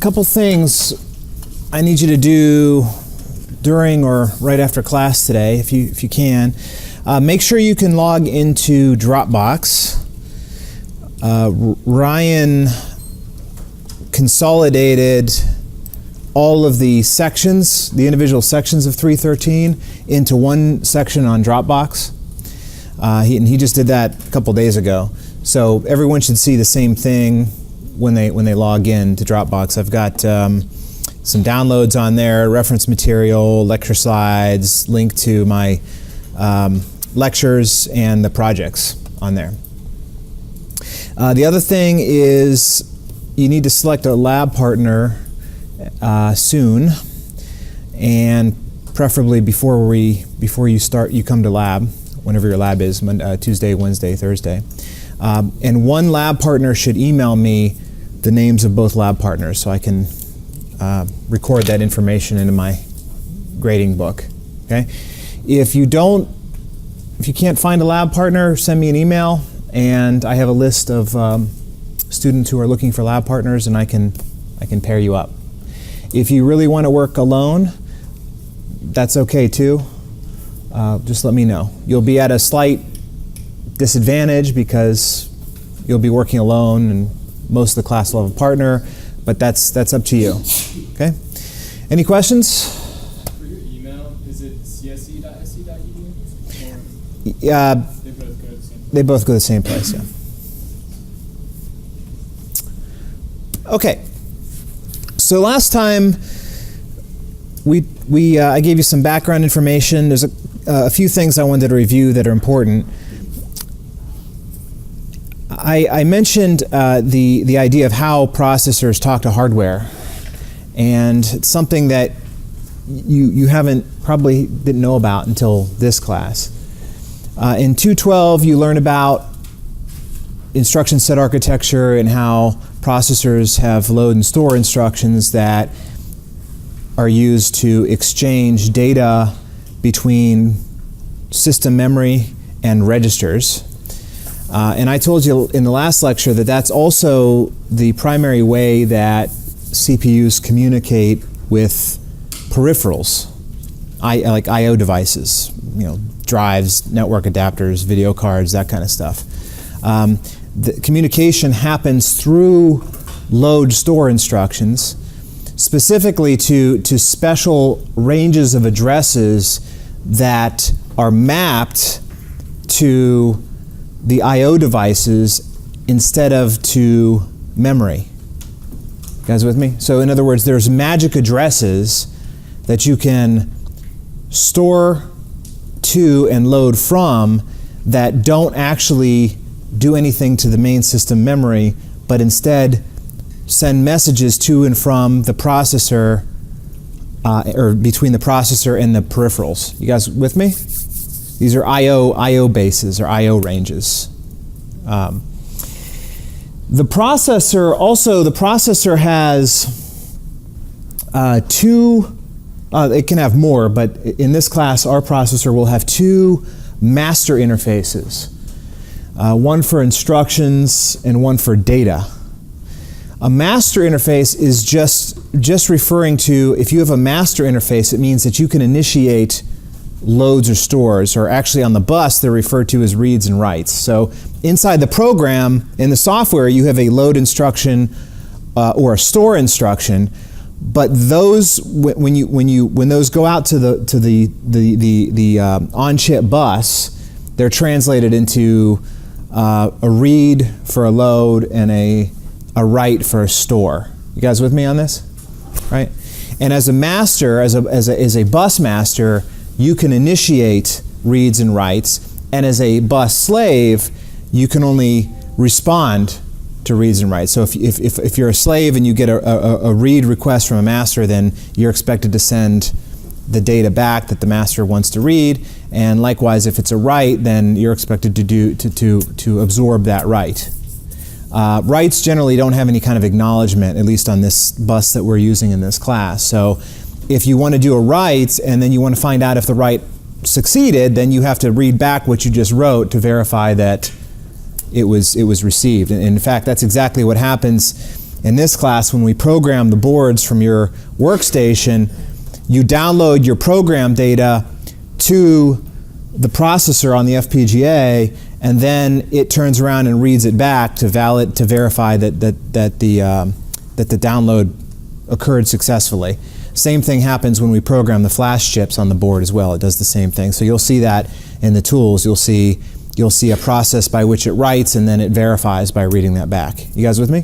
couple things I need you to do during or right after class today, if you can. Make sure you can log into Dropbox. Ryan consolidated all of the sections, the individual sections of 313 into one section on Dropbox. He just did that a couple days ago. So everyone should see the same thing when they log in to Dropbox. I've got some downloads on there, reference material, lecture slides, link to my lectures and the projects on there. The other thing is you need to select a lab partner soon, and preferably before you come to lab, whenever your lab is, Tuesday, Wednesday, Thursday. And one lab partner should email me the names of both lab partners so I can record that information into my grading book. Okay? If you can't find a lab partner, send me an email, and I have a list of students who are looking for lab partners, and I can pair you up. If you really want to work alone, that's okay too. Just let me know. You'll be at a slight disadvantage because you'll be working alone, and most of the class will have a partner, but that's up to you. Okay? Any questions? For your email, is it csce.sc.edu? Yeah. They both go to the same place, yeah. Okay. So last time I gave you some background information. There's a few things I wanted to review that are important. I mentioned the idea of how processors talk to hardware, and it's something that you probably didn't know about until this class. In 212, you learn about instruction set architecture and how processors have load and store instructions that are used to exchange data between system memory and registers. And I told you in the last lecture that that's also the primary way that CPUs communicate with peripherals, like I/O devices, drives, network adapters, video cards, that kind of stuff. The communication happens through load store instructions, specifically to special ranges of addresses that are mapped to the I/O devices instead of to memory. You guys with me? So in other words, there's magic addresses that you can store to and load from that don't actually do anything to the main system memory, but instead send messages to and from the processor, or between the processor and the peripherals. You guys with me? These are I/O bases or I/O ranges. The processor has two. It can have more, but in this class, our processor will have two master interfaces. One for instructions and one for data. A master interface is just referring to, if you have a master interface, it means that you can initiate loads or stores, or actually on the bus they're referred to as reads and writes. So inside the program, in the software, you have a load instruction or a store instruction, but those when those go out to the on-chip bus, they're translated into a read for a load and a write for a store. You guys with me on this? Right? And as a master, as a bus master, you can initiate reads and writes, and as a bus slave, you can only respond to reads and writes. So if you're a slave and you get a read request from a master, then you're expected to send the data back that the master wants to read, and likewise, if it's a write, then you're expected to absorb that write. Writes generally don't have any kind of acknowledgement, at least on this bus that we're using in this class. So if you want to do a write and then you want to find out if the write succeeded, then you have to read back what you just wrote to verify that it was received. And in fact, that's exactly what happens In this class, when we program the boards from your workstation, you download your program data to the processor on the FPGA, and then it turns around and reads it back to verify that the download occurred successfully. Same thing happens when we program the flash chips on the board as well. It does the same thing. So you'll see that in the tools. You'll see a process by which it writes and then it verifies by reading that back. You guys with me?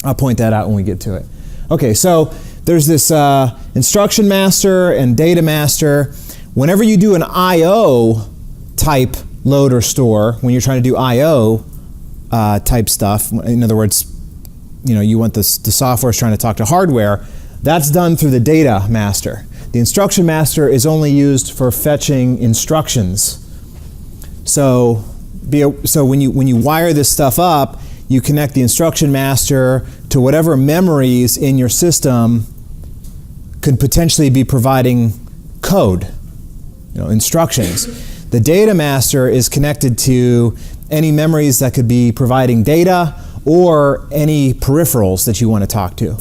I'll point that out when we get to it. Okay, so there's this instruction master and data master. Whenever you do an I/O type load or store, when you're trying to do I/O type stuff, in other words, you want the software is trying to talk to hardware, that's done through the data master. The instruction master is only used for fetching instructions. So when you wire this stuff up, you connect the instruction master to whatever memories in your system could potentially be providing code, instructions. The data master is connected to any memories that could be providing data or any peripherals that you want to talk to.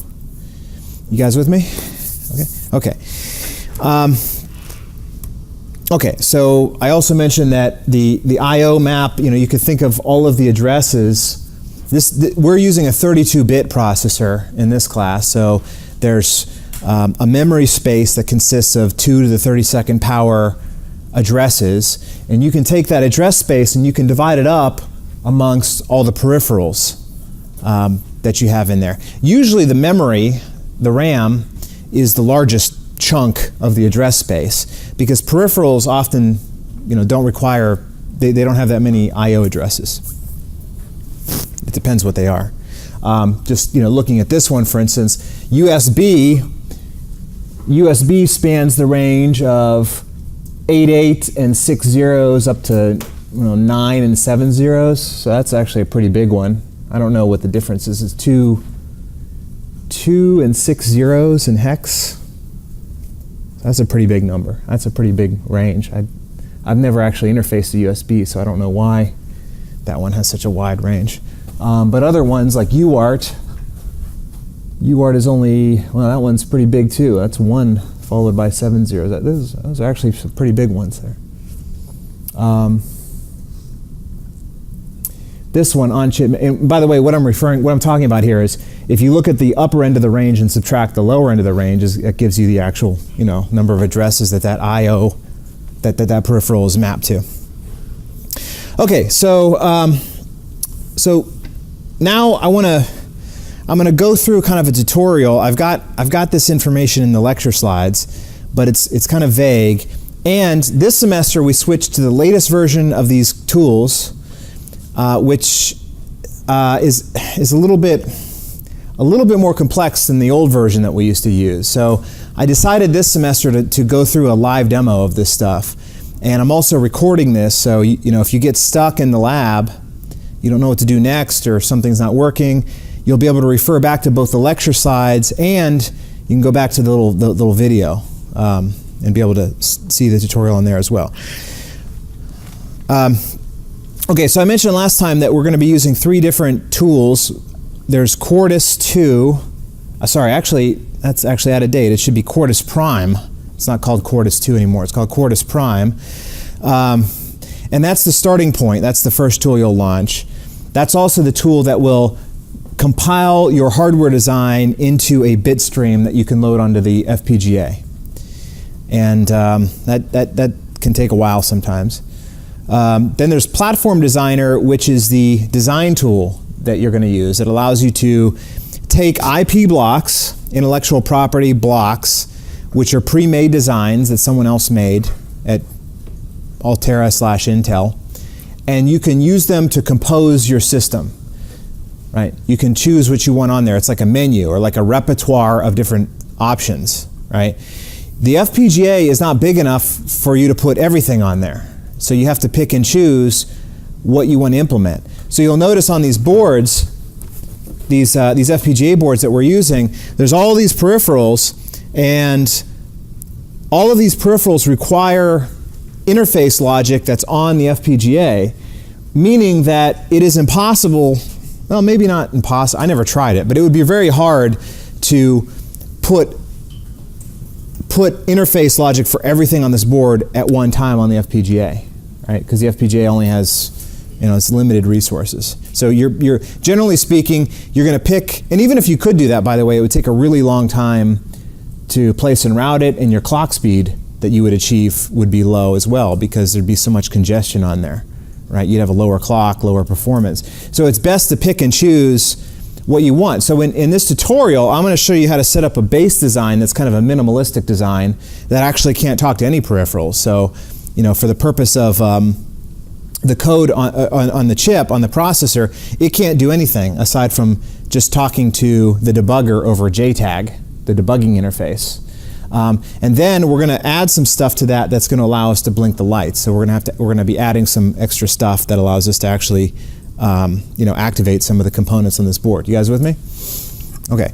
You guys with me? Okay. Okay, so I also mentioned that the I/O map, you could think of all of the addresses. We're using a 32-bit processor in this class, so there's a memory space that consists of 2 to the 32nd power addresses, and you can take that address space and you can divide it up amongst all the peripherals that you have in there. Usually the memory, the RAM, is the largest chunk of the address space because peripherals often don't require, they don't have that many I/O addresses. It depends what they are. Just looking at this one, for instance, USB spans the range of 8 and 6 zeros up to 9 and 7 zeros, so that's actually a pretty big one. I don't know what the difference is. It's 2 and 6 zeros in hex. That's a pretty big number. That's a pretty big range. I've never actually interfaced to USB, so I don't know why that one has such a wide range. But other ones like UART is only, that one's pretty big too. That's 1 followed by 7 zeros. Those are actually some pretty big ones there. This one on chip, and by the way, what I'm talking about here is if you look at the upper end of the range and subtract the lower end of the range, it gives you the actual number of addresses that I/O that peripheral is mapped to. Okay, so now I'm going to go through kind of a tutorial. I've got this information in the lecture slides, but it's kind of vague. And this semester we switched to the latest version of these tools, which is a little bit more complex than the old version that we used to use. So I decided this semester to go through a live demo of this stuff. And I'm also recording this, so if you get stuck in the lab, you don't know what to do next, or something's not working, you'll be able to refer back to both the lecture slides and you can go back to the little video and be able to see the tutorial in there as well. Okay, so I mentioned last time that we're going to be using 3 different tools. There's Quartus 2. Actually, that's actually out of date. It should be Quartus Prime. It's not called Quartus 2 anymore. It's called Quartus Prime. And that's the starting point. That's the first tool you'll launch. That's also the tool that will compile your hardware design into a bit stream that you can load onto the FPGA. And that can take a while sometimes. Then there's Platform Designer, which is the design tool that you're going to use. It allows you to take IP blocks, intellectual property blocks, which are pre-made designs that someone else made at Altera/Intel, and you can use them to compose your system. Right? You can choose what you want on there. It's like a menu or like a repertoire of different options. Right? The FPGA is not big enough for you to put everything on there. So you have to pick and choose what you want to implement. So you'll notice on these boards, these FPGA boards that we're using, there's all these peripherals, and all of these peripherals require interface logic that's on the FPGA, meaning that it is impossible, well, maybe not impossible. I never tried it, but it would be very hard to put interface logic for everything on this board at one time on the FPGA, right? Because the FPGA only has, it's limited resources. So you're generally speaking, you're going to pick, and even if you could do that, by the way, it would take a really long time to place and route it, and your clock speed that you would achieve would be low as well, because there'd be so much congestion on there, right? You'd have a lower clock, lower performance. So it's best to pick and choose what you want. So in this tutorial, I'm going to show you how to set up a base design that's kind of a minimalistic design that actually can't talk to any peripherals. So, for the purpose of the code on the chip, on the processor, it can't do anything aside from just talking to the debugger over JTAG, the debugging interface. And then we're going to add some stuff to that that's going to allow us to blink the lights. So we're going to be adding some extra stuff that allows us to actually activate some of the components on this board. You guys with me? Okay.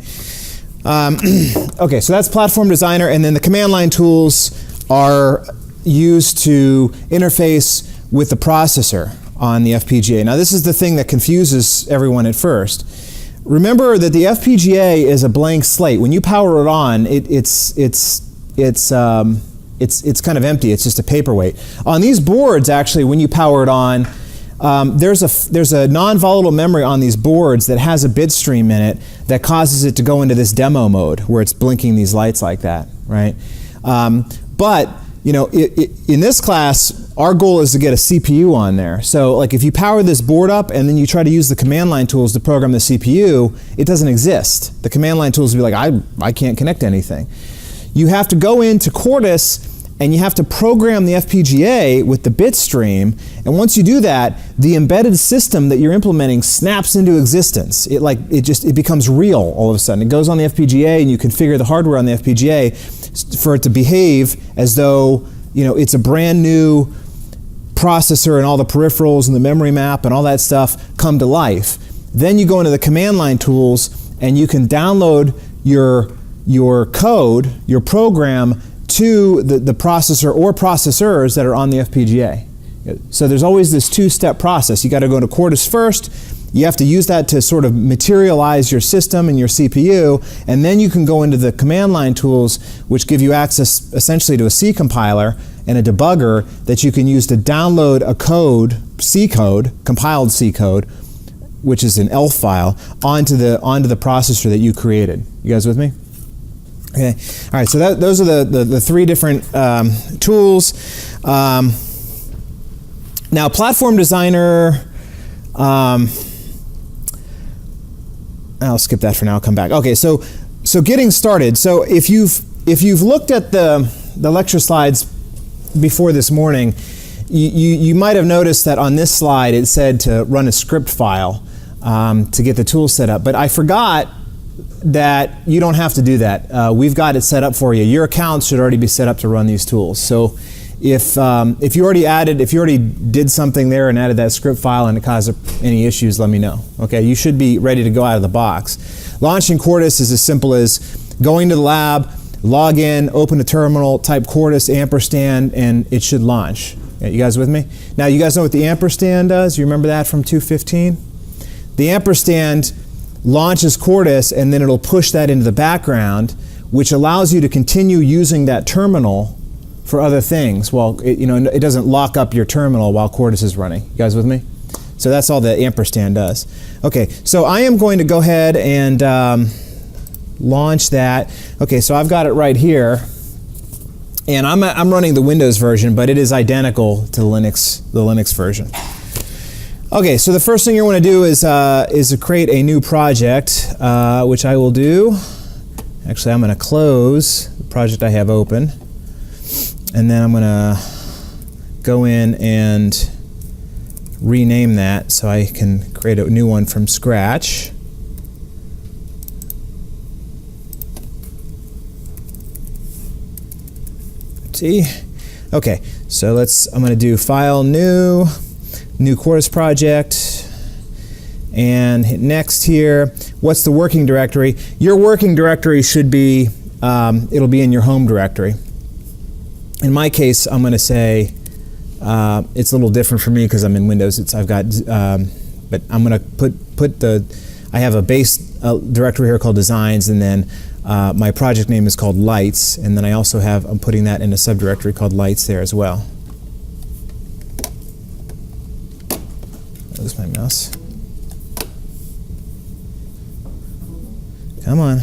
Okay, so that's Platform Designer, and then the command line tools are used to interface with the processor on the FPGA. Now this is the thing that confuses everyone at first. Remember that the FPGA is a blank slate. When you power it on, it's kind of empty. It's just a paperweight. On these boards, actually, when you power it on, there's a non-volatile memory on these boards that has a bit stream in it that causes it to go into this demo mode where it's blinking these lights like that, right? But in this class, our goal is to get a CPU on there. So like if you power this board up and then you try to use the command line tools to program the CPU, it doesn't exist. The command line tools will be like, I can't connect to anything. You have to go into Quartus and you have to program the FPGA with the bit stream, and once you do that, the embedded system that you're implementing snaps into existence. It becomes real all of a sudden. It goes on the FPGA and you configure the hardware on the FPGA for it to behave as though it's a brand new processor, and all the peripherals and the memory map and all that stuff come to life. Then you go into the command line tools and you can download your code, your program, to the processor or processors that are on the FPGA. So there's always this two-step process. You got to go to Quartus first. You have to use that to sort of materialize your system and your CPU, and then you can go into the command line tools, which give you access essentially to a C compiler and a debugger that you can use to download a code, C code, compiled C code, which is an ELF file, onto the processor that you created. You guys with me? Okay. All right. So those are the three different tools. Now, Platform Designer. I'll skip that for now. I'll come back. Okay. So getting started. So if you've looked at the lecture slides before this morning, you might have noticed that on this slide it said to run a script file to get the tool set up. But I forgot that you don't have to do that. We've got it set up for you. Your account should already be set up to run these tools. So if you already did something there and added that script file and it caused any issues, let me know. Okay, you should be ready to go out of the box. Launching Quartus is as simple as going to the lab, log in, open a terminal, type Quartus ampersand, and it should launch. Yeah, you guys with me? Now you guys know what the ampersand does? You remember that from 215? The ampersand launches Quartus, and then it'll push that into the background, which allows you to continue using that terminal for other things. Well, it doesn't lock up your terminal while Quartus is running. You guys with me? So that's all the ampersand does. Okay, so I am going to go ahead and launch that. Okay, so I've got it right here, and I'm running the Windows version, but it is identical to the Linux version. Okay, so the first thing you want to do is to create a new project, which I will do. Actually, I'm going to close the project I have open, and then I'm going to go in and rename that so I can create a new one from scratch. See? Okay, so I'm going to do File, New Quartus project, and hit next here. What's the working directory? Your working directory should be, it'll be in your home directory. In my case, I'm going to say, it's a little different for me because I'm in Windows. But I'm going to put I have a base directory here called designs, and then my project name is called lights, and then I'm putting that in a subdirectory called lights there as well. Lose my mouse. Come on.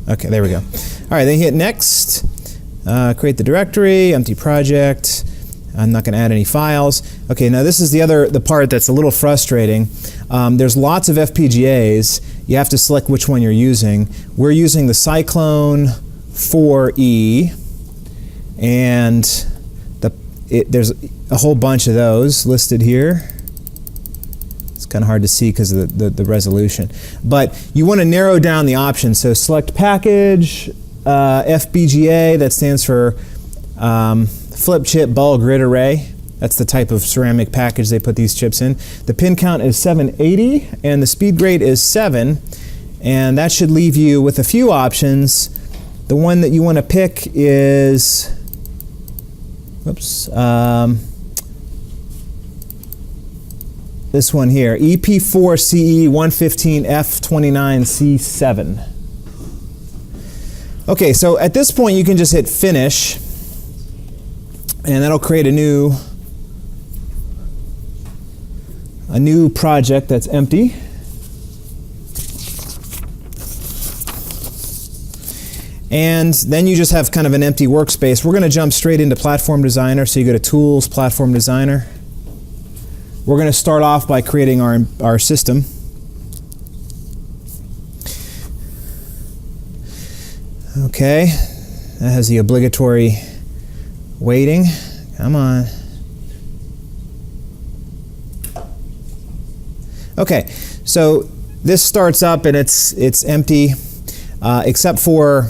Okay, there we go. All right, then hit next. Create the directory, empty project. I'm not going to add any files. Okay, now this is the part that's a little frustrating. There's lots of FPGAs. You have to select which one you're using. We're using the Cyclone 4E, and there's a whole bunch of those listed here. It's kind of hard to see because of the resolution. But you want to narrow down the options. So select package, FPGA, that stands for flip chip ball grid array. That's the type of ceramic package they put these chips in. The pin count is 780 and the speed grade is 7. And that should leave you with a few options. The one that you want to pick is, this one here, EP4CE 115F29C7. Okay, so at this point you can just hit finish, and that'll create a new project that's empty. And then you just have kind of an empty workspace. We're going to jump straight into Platform Designer. So you go to Tools, Platform Designer. We're going to start off by creating our system. Okay, that has the obligatory waiting. Come on. Okay, so this starts up and it's empty, except for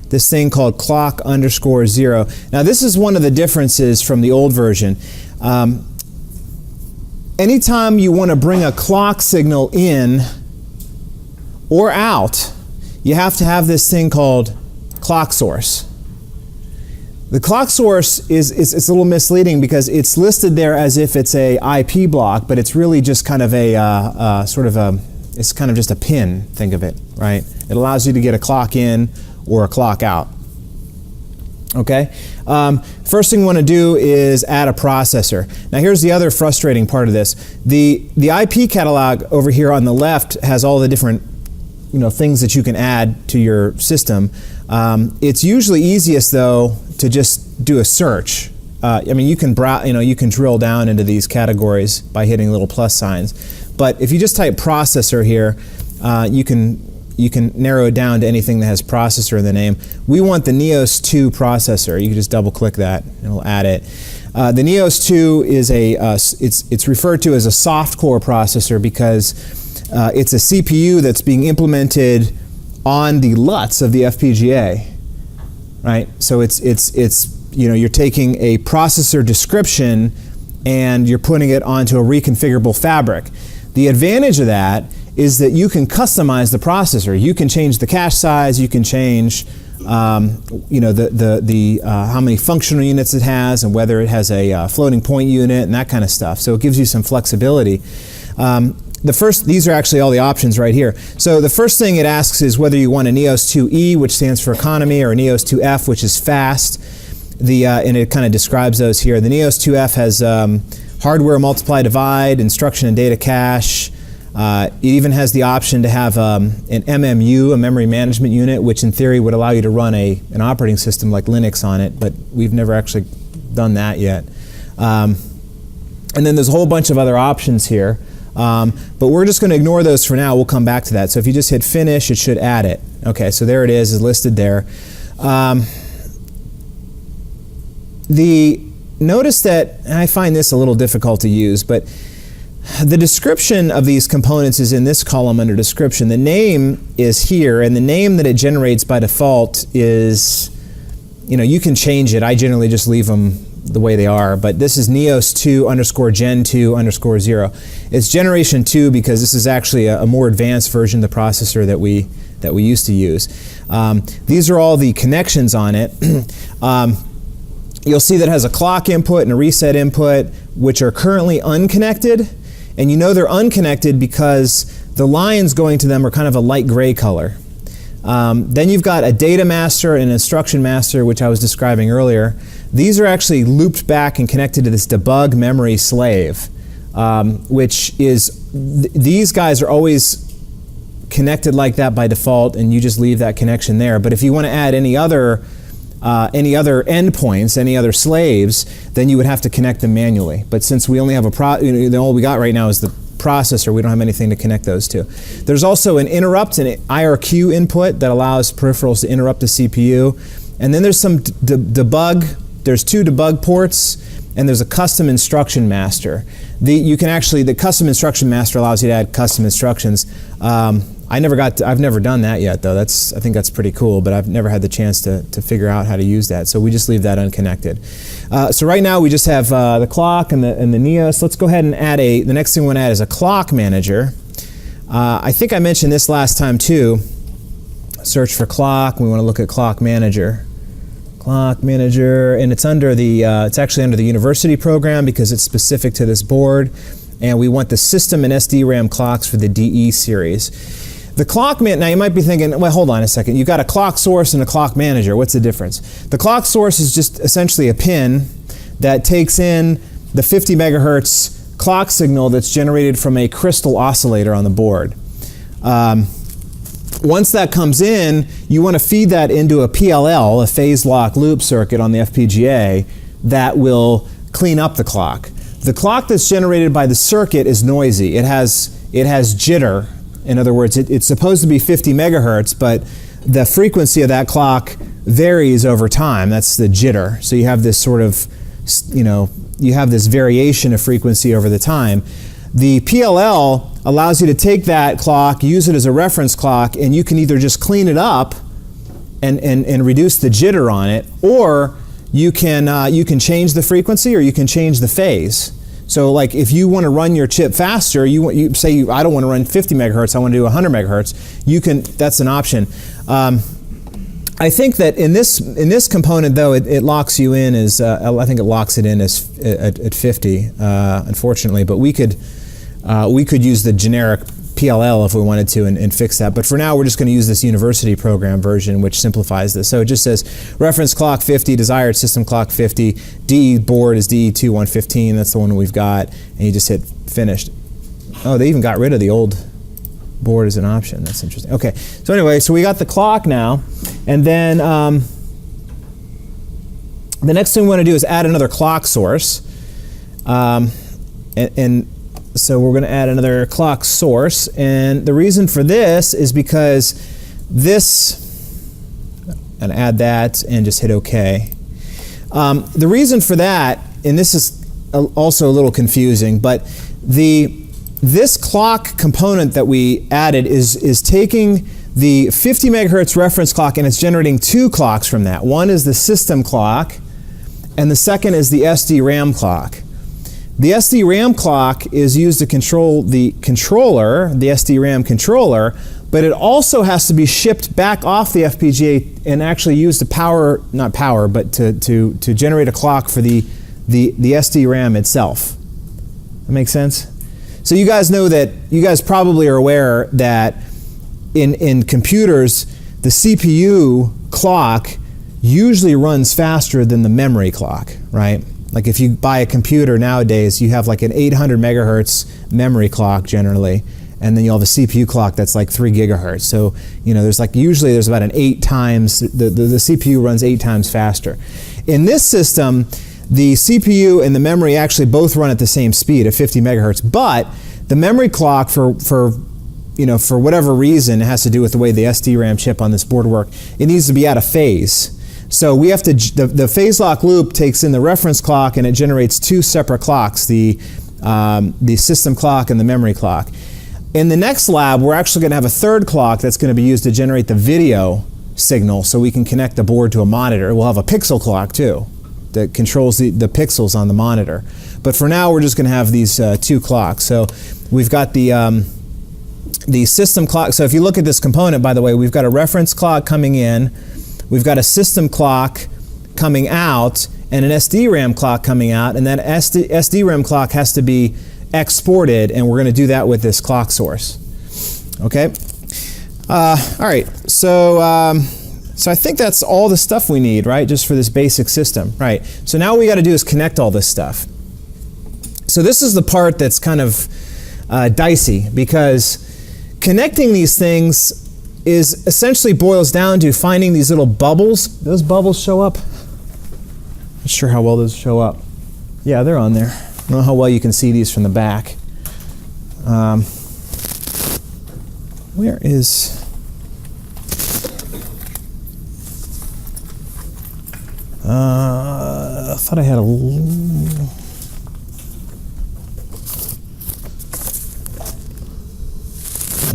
this thing called clock_0. Now this is one of the differences from the old version. Anytime you want to bring a clock signal in or out, you have to have this thing called clock source. The clock source it's a little misleading because it's listed there as if it's a IP block, but it's really just kind of it's kind of just a pin, think of it, right? It allows you to get a clock in or a clock out. Okay? First thing we want to do is add a processor. Now here's the other frustrating part of this. The IP catalog over here on the left has all the different things that you can add to your system. It's usually easiest though to just do a search. You can you can drill down into these categories by hitting little plus signs. But if you just type processor here, you can narrow it down to anything that has processor in the name. We want the Neos 2 processor. You can just double click that and it'll add it. The Neos 2 is it's referred to as a soft core processor because it's a CPU that's being implemented on the LUTs of the FPGA, right? So it's you're taking a processor description and you're putting it onto a reconfigurable fabric. The advantage of that is that you can customize the processor. You can change the cache size. You can change, how many functional units it has, and whether it has a floating point unit and that kind of stuff. So it gives you some flexibility. These are actually all the options right here. So the first thing it asks is whether you want a Neos 2E, which stands for economy, or a Neos 2F, which is fast. And it kind of describes those here. The Neos 2F has hardware multiply divide, instruction and data cache. It even has the option to have an MMU, a memory management unit, which in theory would allow you to run an operating system like Linux on it, but we've never actually done that yet. And then there's a whole bunch of other options here. But we're just going to ignore those for now. We'll come back to that. So if you just hit finish, it should add it. Okay, so there it is listed there. Notice that, and I find this a little difficult to use, but the description of these components is in this column under description. The name is here, and the name that it generates by default is, you can change it. I generally just leave them the way they are, but this is Neos 2_Gen2_0. It's generation 2 because this is actually a more advanced version of the processor that we used to use. These are all the connections on it. You'll see that it has a clock input and a reset input, which are currently unconnected. And they're unconnected because The lines going to them are kind of a light gray color. Then you've got a data master and an instruction master, which I was describing earlier. These are actually looped back and connected to this debug memory slave, which is, these guys are always connected like that by default, and you just leave that connection there. But if you want to add any other endpoints, any other slaves, then you would have to connect them manually. But since we only have all we got right now is the processor, we don't have anything to connect those to. There's also an interrupt and IRQ input that allows peripherals to interrupt the CPU. And then there's some debug. There's 2 debug ports, and there's a custom instruction master. The custom instruction master allows you to add custom instructions. I've never done that yet, though. I think that's pretty cool, but I've never had the chance to figure out how to use that. So we just leave that unconnected. So right now we just have the clock and the Neos. Let's go ahead and add the next thing we want to add is a clock manager. I think I mentioned this last time too. Search for clock. We want to look at clock manager. Clock manager, and it's actually under the university program because it's specific to this board. And we want the system and SDRAM clocks for the DE series. The clock now you might be thinking, well, hold on a second. You've got a clock source and a clock manager. What's the difference? The clock source is just essentially a pin that takes in the 50 megahertz clock signal that's generated from a crystal oscillator on the board. Once that comes in, you want to feed that into a PLL, a phase lock loop circuit on the FPGA that will clean up the clock. The clock that's generated by the circuit is noisy. It has jitter. In other words, it's supposed to be 50 megahertz, but the frequency of that clock varies over time. That's the jitter. So you have this sort of, you have this variation of frequency over the time. The PLL allows you to take that clock, use it as a reference clock, and you can either just clean it up and reduce the jitter on it, or you can change the frequency, or you can change the phase. So like if you want to run your chip faster, you say I don't want to run 50 megahertz, I want to do 100 megahertz, that's an option. I think that in this component though, it locks you in as, I think it locks it in as at 50, unfortunately, but we could use the generic PLL if we wanted to and fix that. But for now, we're just going to use this university program version, which simplifies this. So it just says reference clock 50, desired system clock 50, DE board is DE2115, that's the one we've got, and you just hit finished. Oh, they even got rid of the old board as an option. That's interesting. Okay, so anyway, so we got the clock now, and then the next thing we want to do is add another clock source. So we're going to add another clock source, and the reason for this is because and add that and just hit OK. The reason for that, and this is also a little confusing, but this clock component that we added is taking the 50 megahertz reference clock and it's generating 2 clocks from that. One is the system clock, and the second is the SDRAM clock. The SDRAM clock is used to control the controller, the SDRAM controller, but it also has to be shipped back off the FPGA and actually used to to generate a clock for the SDRAM itself. That makes sense? So you guys probably are aware that in computers, the CPU clock usually runs faster than the memory clock, right? Like if you buy a computer nowadays, you have like an 800 megahertz memory clock generally, and then you'll have a CPU clock that's like 3 gigahertz. So, usually there's about an 8 times, the CPU runs 8 times faster. In this system, the CPU and the memory actually both run at the same speed, at 50 megahertz, but the memory clock for whatever reason, it has to do with the way the SDRAM chip on this board works, it needs to be out of phase. So we have to, the phase lock loop takes in the reference clock and it generates 2 separate clocks, the system clock and the memory clock. In the next lab, we're actually going to have a 3rd clock that's going to be used to generate the video signal so we can connect the board to a monitor. We'll have a pixel clock too that controls the pixels on the monitor. But for now, we're just going to have these 2 clocks. So we've got the system clock. So if you look at this component, by the way, we've got a reference clock coming in, we've got a system clock coming out, and an SDRAM clock coming out, and that SDRAM clock has to be exported, and we're going to do that with this clock source. Okay. All right. So I think that's all the stuff we need, right? Just for this basic system, right? So now what we got to do is connect all this stuff. So this is the part that's kind of dicey, because connecting these things is essentially boils down to finding these little bubbles. Those bubbles show up? Not sure how well those show up. Yeah, they're on there. I don't know how well you can see these from the back. Where is... I thought I had a...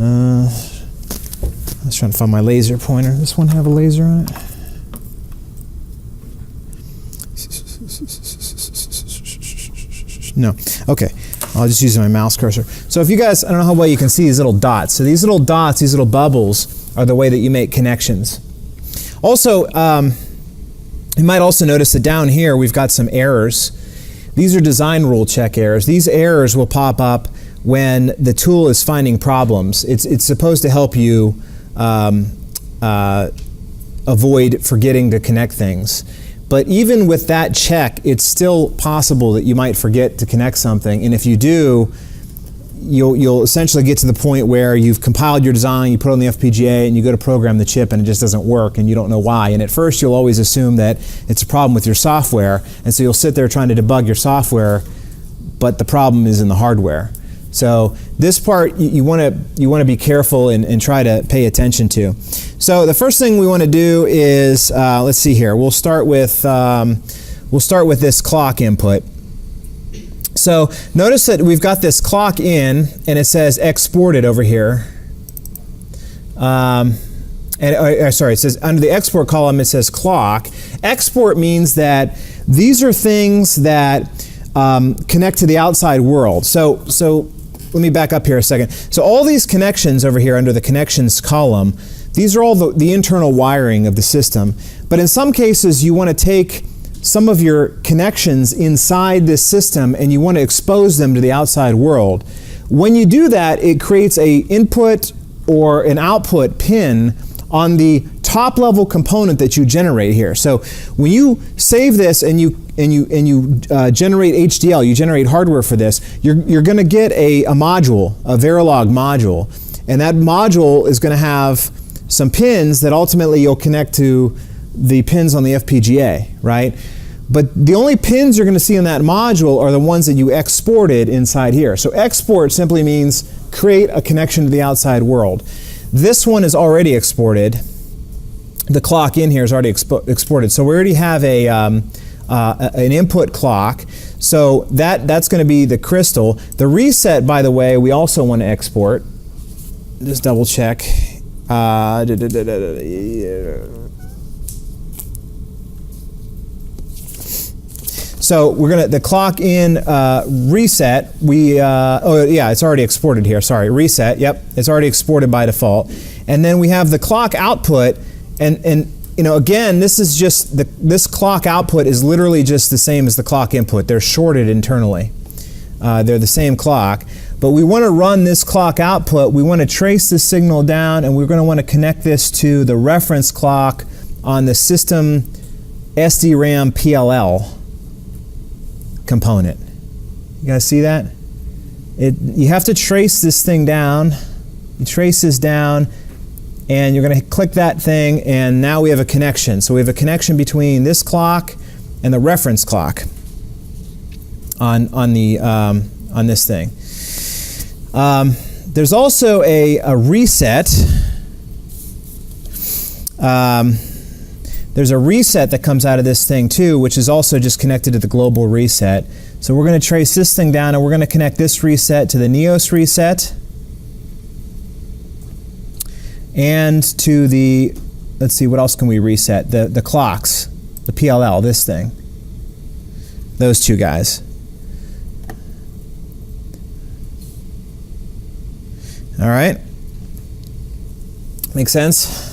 I was trying to find my laser pointer. Does this one have a laser on it? No. Okay. I'll just use my mouse cursor. So if you guys, I don't know how well you can see these little dots. So these little dots, these little bubbles, are the way that you make connections. Also, you might also notice that down here we've got some errors. These are design rule check errors. These errors will pop up when the tool is finding problems. It's supposed to help you avoid forgetting to connect things. But even with that check, it's still possible that you might forget to connect something. And if you do, you'll essentially get to the point where you've compiled your design, you put it on the FPGA, and you go to program the chip, and it just doesn't work, and you don't know why. And at first, you'll always assume that it's a problem with your software, and so you'll sit there trying to debug your software, but the problem is in the hardware. So this part you want to be careful and try to pay attention to. So the first thing we want to do is let's see here. We'll start with this clock input. So notice that we've got this clock in, and it says exported over here. Sorry, it says under the export column it says clock. Export means that these are things that connect to the outside world. So let me back up here a second. So all these connections over here under the connections column, these are all the internal wiring of the system. But in some cases, you want to take some of your connections inside this system and you want to expose them to the outside world. When you do that, it creates an input or an output pin on the top level component that you generate here. So when you save this and you generate HDL, you generate hardware for this, you're going to get a module, a Verilog module, and that module is going to have some pins that ultimately you'll connect to the pins on the FPGA, right? But the only pins you're going to see in that module are the ones that you exported inside here. So export simply means create a connection to the outside world. This one is already exported. The clock in here is already exported. So we already have an input clock. So that's going to be the crystal. The reset, by the way, we also want to export. Just double check. So we're gonna the clock in reset. Oh yeah, it's already exported here. Sorry, reset. Yep, it's already exported by default. And then we have the clock output, and you know, again, this is just this clock output is literally just the same as the clock input. They're shorted internally. They're the same clock. But we want to run this clock output. We want to trace this signal down, and we're going to want to connect this to the reference clock on the system SDRAM PLL component. You guys see that? You have to trace this thing down. You trace this down, and you're going to click that thing, and now we have a connection. So we have a connection between this clock and the reference clock on this thing. There's also a reset. There's a reset that comes out of this thing too, which is also just connected to the global reset. So we're going to trace this thing down, and we're going to connect this reset to the NEOS reset and to the, let's see, what else can we reset? The clocks, the PLL, this thing. Those two guys. All right. Make sense?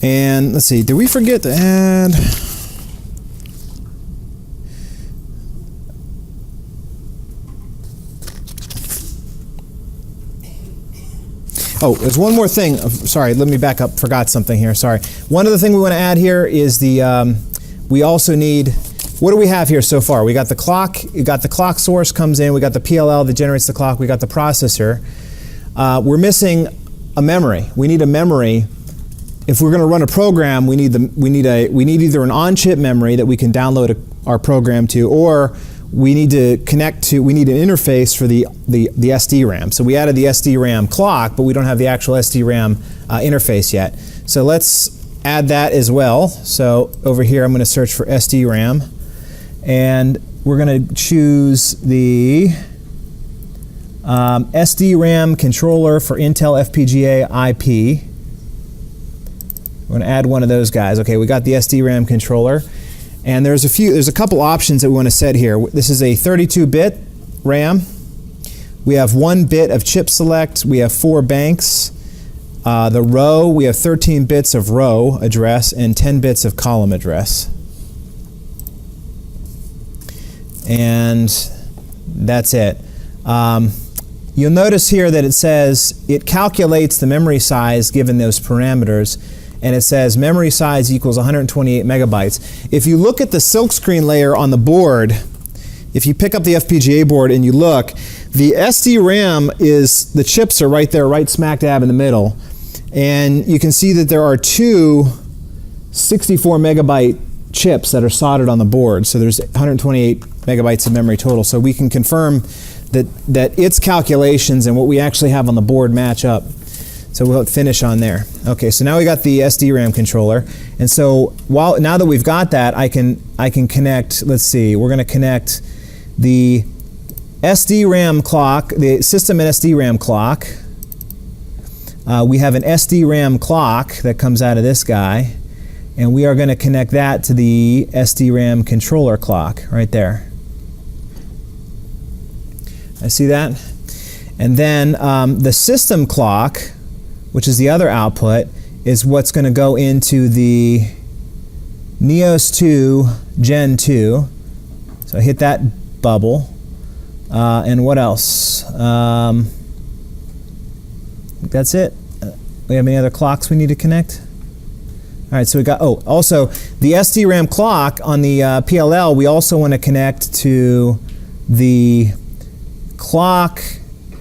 And let's see, did we forget to add? Oh, there's one more thing. Sorry, let me back up. Forgot something here. Sorry. One other thing we want to add here is we also need, what do we have here so far? We got the clock. We got the clock source comes in. We got the PLL that generates the clock. We got the processor. We're missing a memory. We need a memory. If we're going to run a program, we need either an on-chip memory that we can download our program to, or we need to connect to, we need an interface for the SDRAM. So we added the SDRAM clock, but we don't have the actual SDRAM interface yet. So let's add that as well. So over here, I'm going to search for SDRAM, and we're going to choose the SDRAM controller for Intel FPGA IP. We're going to add one of those guys. Okay, we got the SDRAM controller. And there's a couple options that we want to set here. This is a 32-bit RAM. We have 1 bit of chip select. We have 4 banks. The row, we have 13 bits of row address and 10 bits of column address. And that's it. You'll notice here that it says it calculates the memory size given those parameters. And it says memory size equals 128 megabytes. If you look at the silkscreen layer on the board, if you pick up the FPGA board and you look, the SDRAM is, the chips are right there, right smack dab in the middle. And you can see that there are 2 64 megabyte chips that are soldered on the board. So there's 128 megabytes of memory total. So we can confirm that its calculations and what we actually have on the board match up. So we'll finish on there. Okay, so now we got the SDRAM controller, and so now that we've got that, I can connect. Let's see, we're going to connect the SDRAM clock, the system and SDRAM clock. We have an SDRAM clock that comes out of this guy, and we are going to connect that to the SDRAM controller clock right there. I see that, and then the system clock, which is the other output, is what's going to go into the Neos 2 Gen 2. So I hit that bubble. And what else? That's it. We have any other clocks we need to connect? All right, so we got, also the SDRAM clock on the PLL, we also want to connect to the clock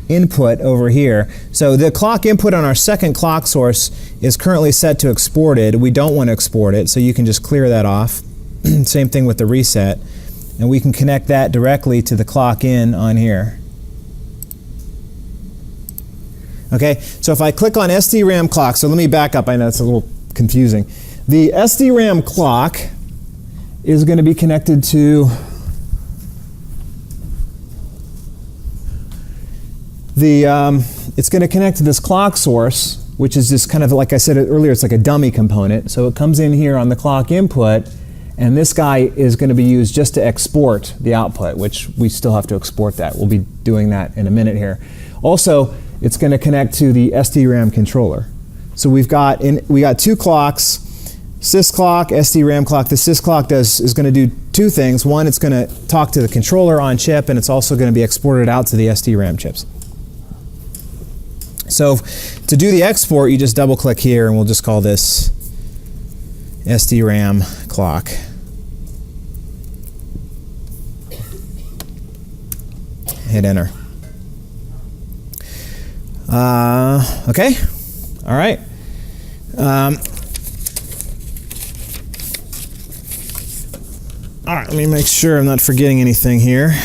input over here. So the clock input on our second clock source is currently set to exported. We don't want to export it, so you can just clear that off. Same thing with the reset. And we can connect that directly to the clock in on here. Okay, so if I click on SDRAM clock, so let me back up, I know it's a little confusing. The SDRAM clock is going to be connected to it's going to connect to this clock source, which is just kind of, like I said earlier, it's like a dummy component. So it comes in here on the clock input, and this guy is going to be used just to export the output, which we still have to export that. We'll be doing that in a minute here. Also, it's going to connect to the SDRAM controller. So we got 2 clocks, sys clock, SDRAM clock. The sys clock is going to do 2 things. One, it's going to talk to the controller on chip, and it's also going to be exported out to the SDRAM chips. So to do the export, you just double click here, and we'll just call this SDRAM clock. Hit enter. Okay, all right. All right, let me make sure I'm not forgetting anything here.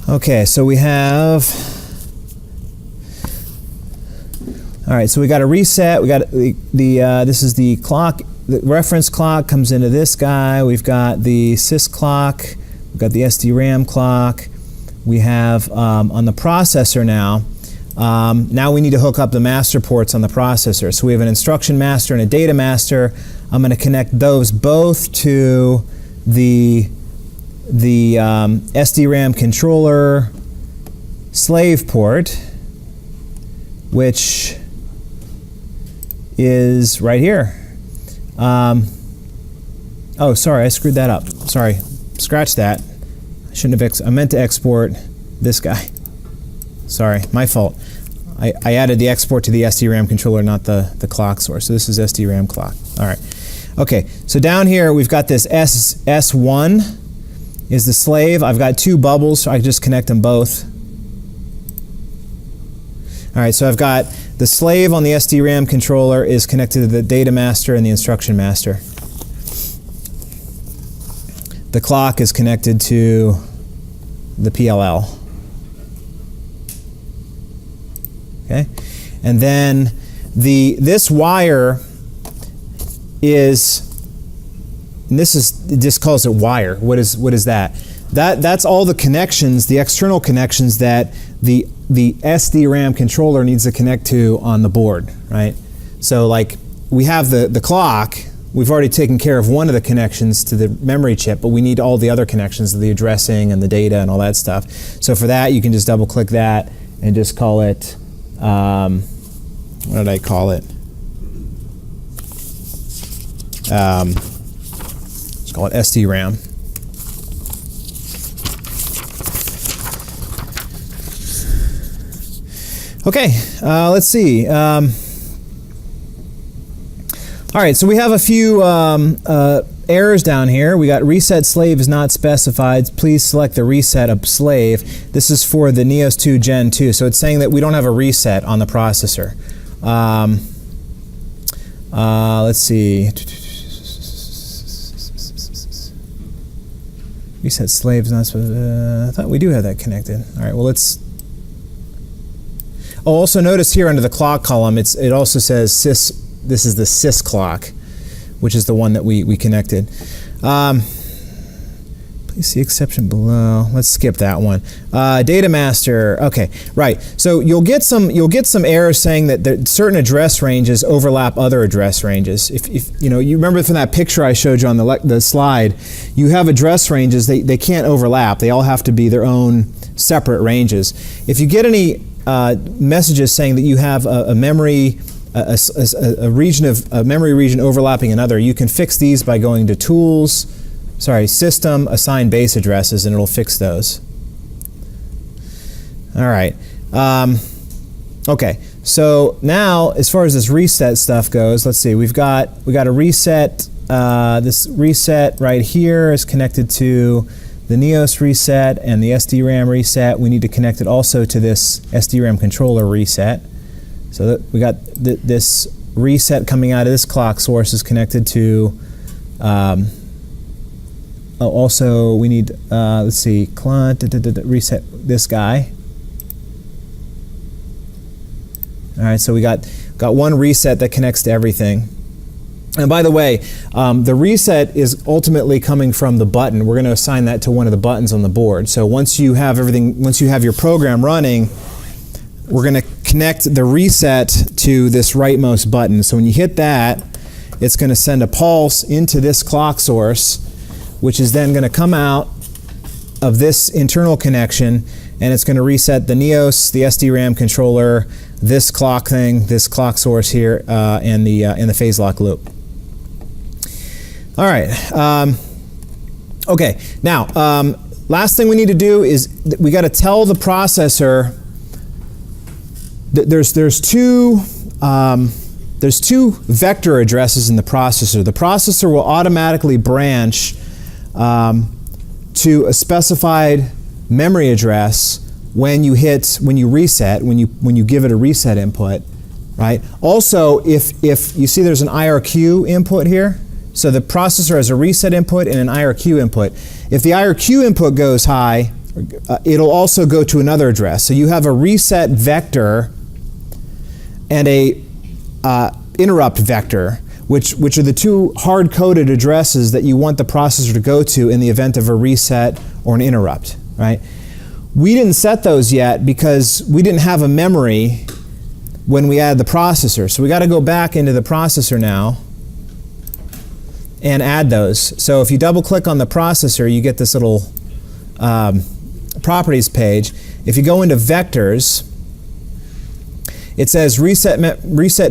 Okay, so we have, all right, so we got a reset. We got this is the clock, the reference clock comes into this guy. We've got the sys clock, we've got the SDRAM clock. We have on the processor now, now we need to hook up the master ports on the processor. So we have an instruction master and a data master. I'm going to connect those both to the SDRAM controller slave port, which is right here. Oh, sorry, I screwed that up. Sorry, scratch that. I shouldn't have. I meant to export this guy. Sorry, my fault. I added the export to the SDRAM controller, not the clock source. So this is SDRAM clock. All right. Okay, so down here we've got this S1 is the slave. I've got two bubbles, so I can just connect them both. All right, so I've got the slave on the SDRAM controller is connected to the data master and the instruction master. The clock is connected to the PLL. Okay, and then this wire is, and this is, it just calls it wire. What is that? That's all the connections, the external connections that the SDRAM controller needs to connect to on the board, right? So like we have the clock. We've already taken care of one of the connections to the memory chip, but we need all the other connections, the addressing and the data and all that stuff. So for that, you can just double click that and just call it, what did I call it? Let's call it SDRAM. Okay, let's see. All right, so we have a few errors down here. We got reset slave is not specified. Please select the reset of slave. This is for the Neos 2 Gen 2. So it's saying that we don't have a reset on the processor. Let's see. Reset slave is not specified. I thought we do have that connected. All right, well let's. Oh, also notice here under the clock column, it also says sys. This is the sys clock, which is the one that we connected. Please see exception below. Let's skip that one. Data master. Okay, right. So you'll get some errors saying that certain address ranges overlap other address ranges. If you know, you remember from that picture I showed you on the slide, you have address ranges. They can't overlap. They all have to be their own separate ranges. If you get any messages saying that you have a memory. A memory region overlapping another, you can fix these by going to System, Assign Base Addresses, and it'll fix those. All right. Okay. So now, as far as this reset stuff goes, let's see. We got a reset. This reset right here is connected to the Neos reset and the SDRAM reset. We need to connect it also to this SDRAM controller reset. So we got this reset coming out of this clock source is connected to, also we need, let's see, client, reset this guy. All right, so we got one reset that connects to everything. And by the way, the reset is ultimately coming from the button. We're going to assign that to one of the buttons on the board. So once you have everything, once you have your program running, we're going to connect the reset to this rightmost button. So when you hit that, it's going to send a pulse into this clock source, which is then going to come out of this internal connection, and it's going to reset the Neos, the SDRAM controller, this clock thing, this clock source here, and the phase lock loop. All right. Okay. Now, last thing we need to do is we got to tell the processor. There's two vector addresses in the processor. The processor will automatically branch to a specified memory address when you reset, when you give it a reset input, right? Also, if you see there's an IRQ input here, so the processor has a reset input and an IRQ input. If the IRQ input goes high, it'll also go to another address. So you have a reset vector and a interrupt vector, which are the two hard-coded addresses that you want the processor to go to in the event of a reset or an interrupt, right? We didn't set those yet because we didn't have a memory when we added the processor. So we got to go back into the processor now and add those. So if you double-click on the processor, you get this little properties page. If you go into vectors, it says reset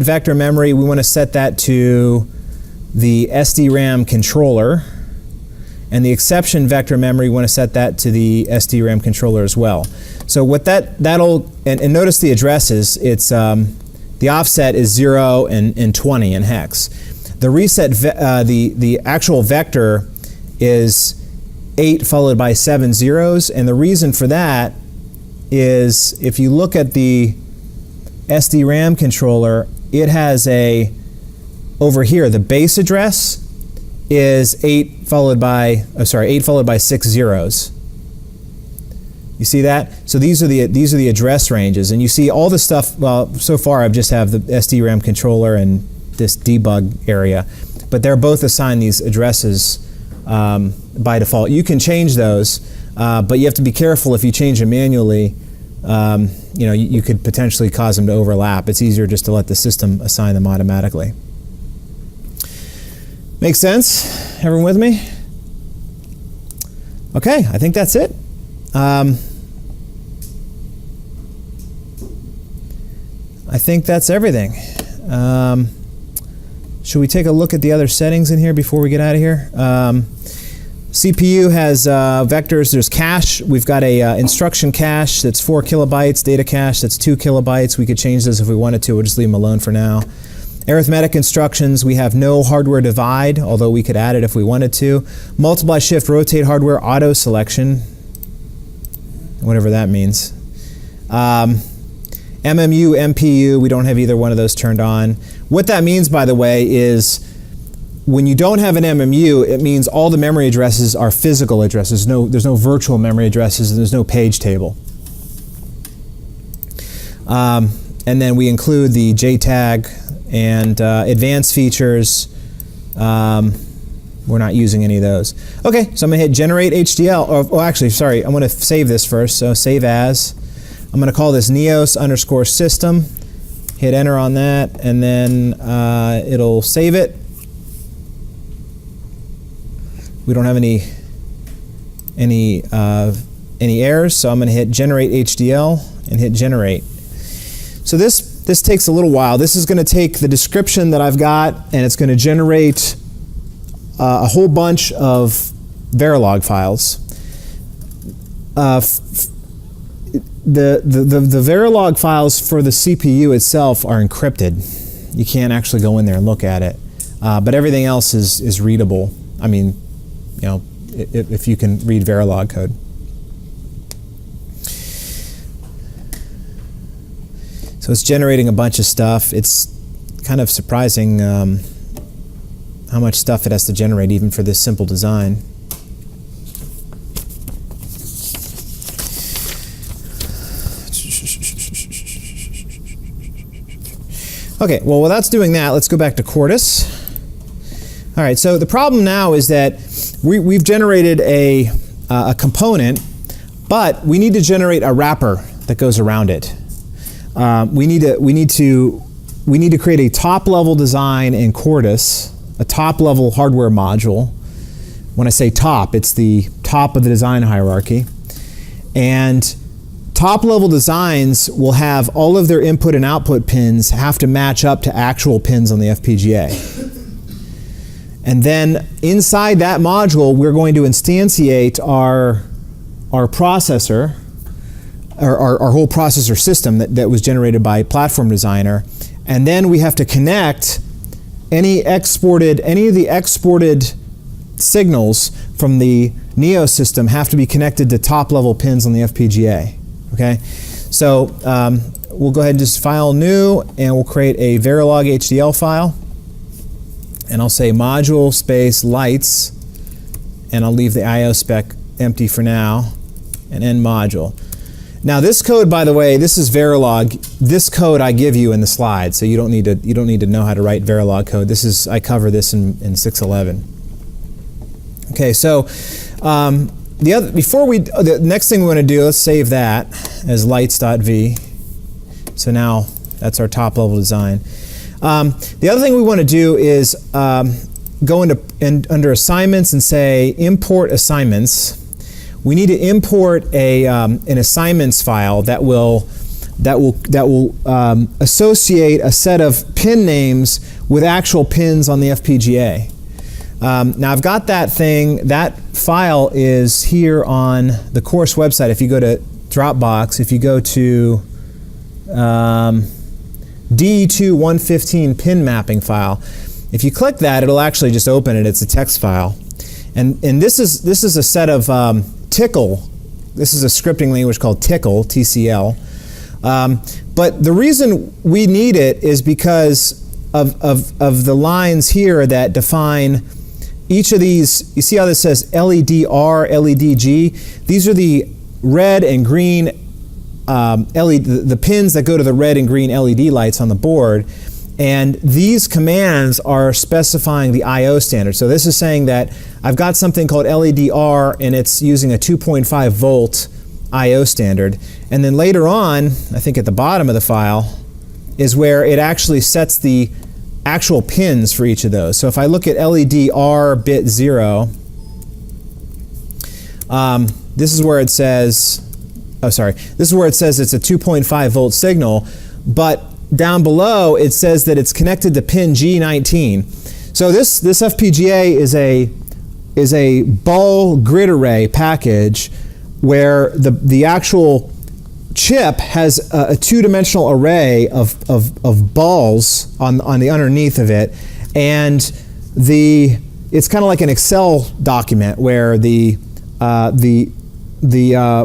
vector memory. We want to set that to the SDRAM controller. And the exception vector memory, we want to set that to the SDRAM controller as well. So what that'll, and notice the addresses, it's, the offset is 0 and 20 in hex. The reset, the actual vector is 8 followed by 7 zeros, and the reason for that is if you look at the SDRAM controller, it has over here, the base address is 8 followed by 6 zeros. You see that? So these are the address ranges, and you see all the stuff. Well, so far I've just have the SDRAM controller and this debug area, but they're both assigned these addresses by default. You can change those, but you have to be careful if you change them manually. You could potentially cause them to overlap. It's easier just to let the system assign them automatically. Make sense? Everyone with me? Okay, I think that's it. I think that's everything. Should we take a look at the other settings in here before we get out of here? CPU has vectors. There's cache. We've got a instruction cache that's 4 kilobytes, data cache that's 2 kilobytes. We could change this if we wanted to. We'll just leave them alone for now. Arithmetic instructions, we have no hardware divide, although we could add it if we wanted to. Multiply, shift, rotate hardware auto selection, whatever that means. MMU, MPU, we don't have either one of those turned on. What that means, by the way, is when you don't have an MMU, it means all the memory addresses are physical addresses. There's no virtual memory addresses, and there's no page table. And then we include the JTAG and advanced features. We're not using any of those. Okay, so I'm going to hit Generate HDL. Oh, actually, sorry, I'm going to save this first. So save as. I'm going to call this neos_system. Hit enter on that, and then it'll save it. We don't have any errors, so I'm going to hit Generate HDL and hit Generate. So this takes a little while. This is going to take the description that I've got, and it's going to generate a whole bunch of Verilog files. The Verilog files for the CPU itself are encrypted. You can't actually go in there and look at it, but everything else is readable. I mean, if you can read Verilog code. So it's generating a bunch of stuff. It's kind of surprising how much stuff it has to generate even for this simple design. Okay, well, while that's doing that, let's go back to Quartus. All right, so the problem now is that we've generated a component, but we need to generate a wrapper that goes around it. We need to create a top-level design in Quartus, a top-level hardware module. When I say top, it's the top of the design hierarchy. And top-level designs will have all of their input and output pins have to match up to actual pins on the FPGA. And then inside that module, we're going to instantiate our processor, our whole processor system that was generated by Platform Designer. And then we have to connect any of the exported signals from the Neo system have to be connected to top-level pins on the FPGA. Okay, so we'll go ahead and just file new, and we'll create a Verilog HDL file. And I'll say module space lights, and I'll leave the IO spec empty for now, and end module. Now this code, by the way, this is Verilog. This code I give you in the slides, so you don't need to know how to write Verilog code. I cover this in 611. Okay, so the next thing we want to do, let's save that as lights.v. So now that's our top level design. The other thing we want to do is go under assignments and say import assignments. We need to import an assignments file that will associate a set of pin names with actual pins on the FPGA. Now I've got that thing. That file is here on the course website. If you go to Dropbox, if you go to DE2-115 pin mapping file, if you click that, it'll actually just open it. It's a text file, and this is a set of Tickle. This is a scripting language called Tickle, TCL. But the reason we need it is because of the lines here that define each of these. You see how this says LEDR, LEDG? These are the red and green the pins that go to the red and green LED lights on the board. And these commands are specifying the I/O standard. So this is saying that I've got something called LEDR, and it's using a 2.5 volt I/O standard. And then later on, I think at the bottom of the file, is where it actually sets the actual pins for each of those. So if I look at LEDR bit 0, this is where it says, this is where it says it's a 2.5 volt signal, but down below it says that it's connected to pin G19. So this FPGA is a ball grid array package where the actual chip has a two-dimensional array of balls on the underneath of it, and it's kind of like an Excel document where the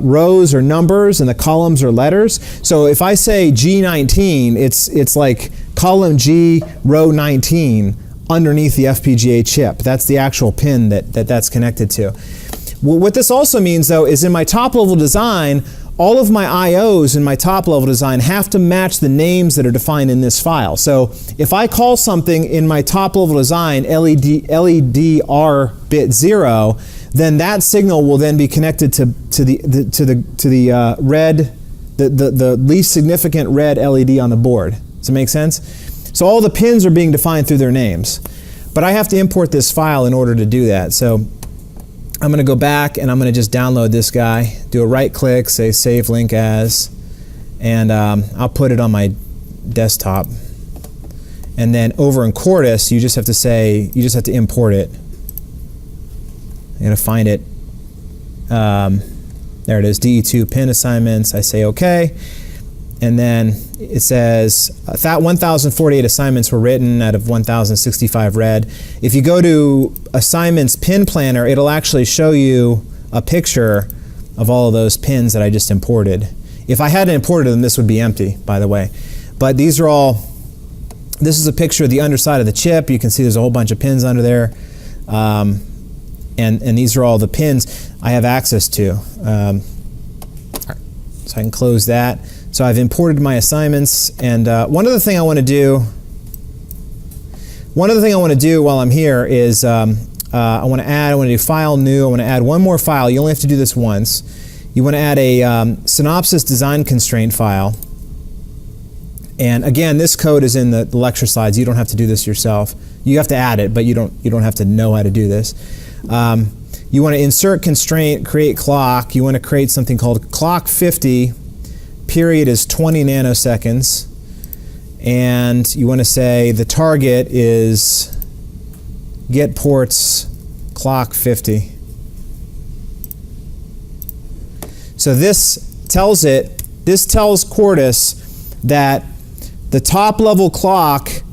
rows are numbers and the columns are letters. So if I say G19, it's like column G, row 19 underneath the FPGA chip. That's the actual pin that's connected to. Well, what this also means, though, is in my top-level design, all of my I/Os in my top-level design have to match the names that are defined in this file. So if I call something in my top-level design LEDR bit 0, then that signal will then be connected to the red, the least significant red LED on the board. Does it make sense? So all the pins are being defined through their names. But I have to import this file in order to do that. So I'm going to go back and I'm going to just download this guy, do a right click, say save link as, and I'll put it on my desktop. And then over in Quartus, you just have to import it. I'm going to find it. There it is, DE2 pin assignments. I say OK. And then it says 1,048 assignments were written out of 1,065 read. If you go to assignments pin planner, it'll actually show you a picture of all of those pins that I just imported. If I hadn't imported them, this would be empty, by the way. But these are all, this is a picture of the underside of the chip. You can see there's a whole bunch of pins under there. And these are all the pins I have access to. So I can close that. So I've imported my assignments, and one other thing I want to do while I'm here is I want to do file new. I want to add one more file. You only have to do this once. You want to add a synopsis design constraint file. And again, this code is in the lecture slides. You don't have to do this yourself. You have to add it, but you don't have to know how to do this. You want to insert constraint, create clock. You want to create something called clock 50. Period is 20 nanoseconds, and you want to say the target is get ports clock 50. So this tells Quartus that the top level clock,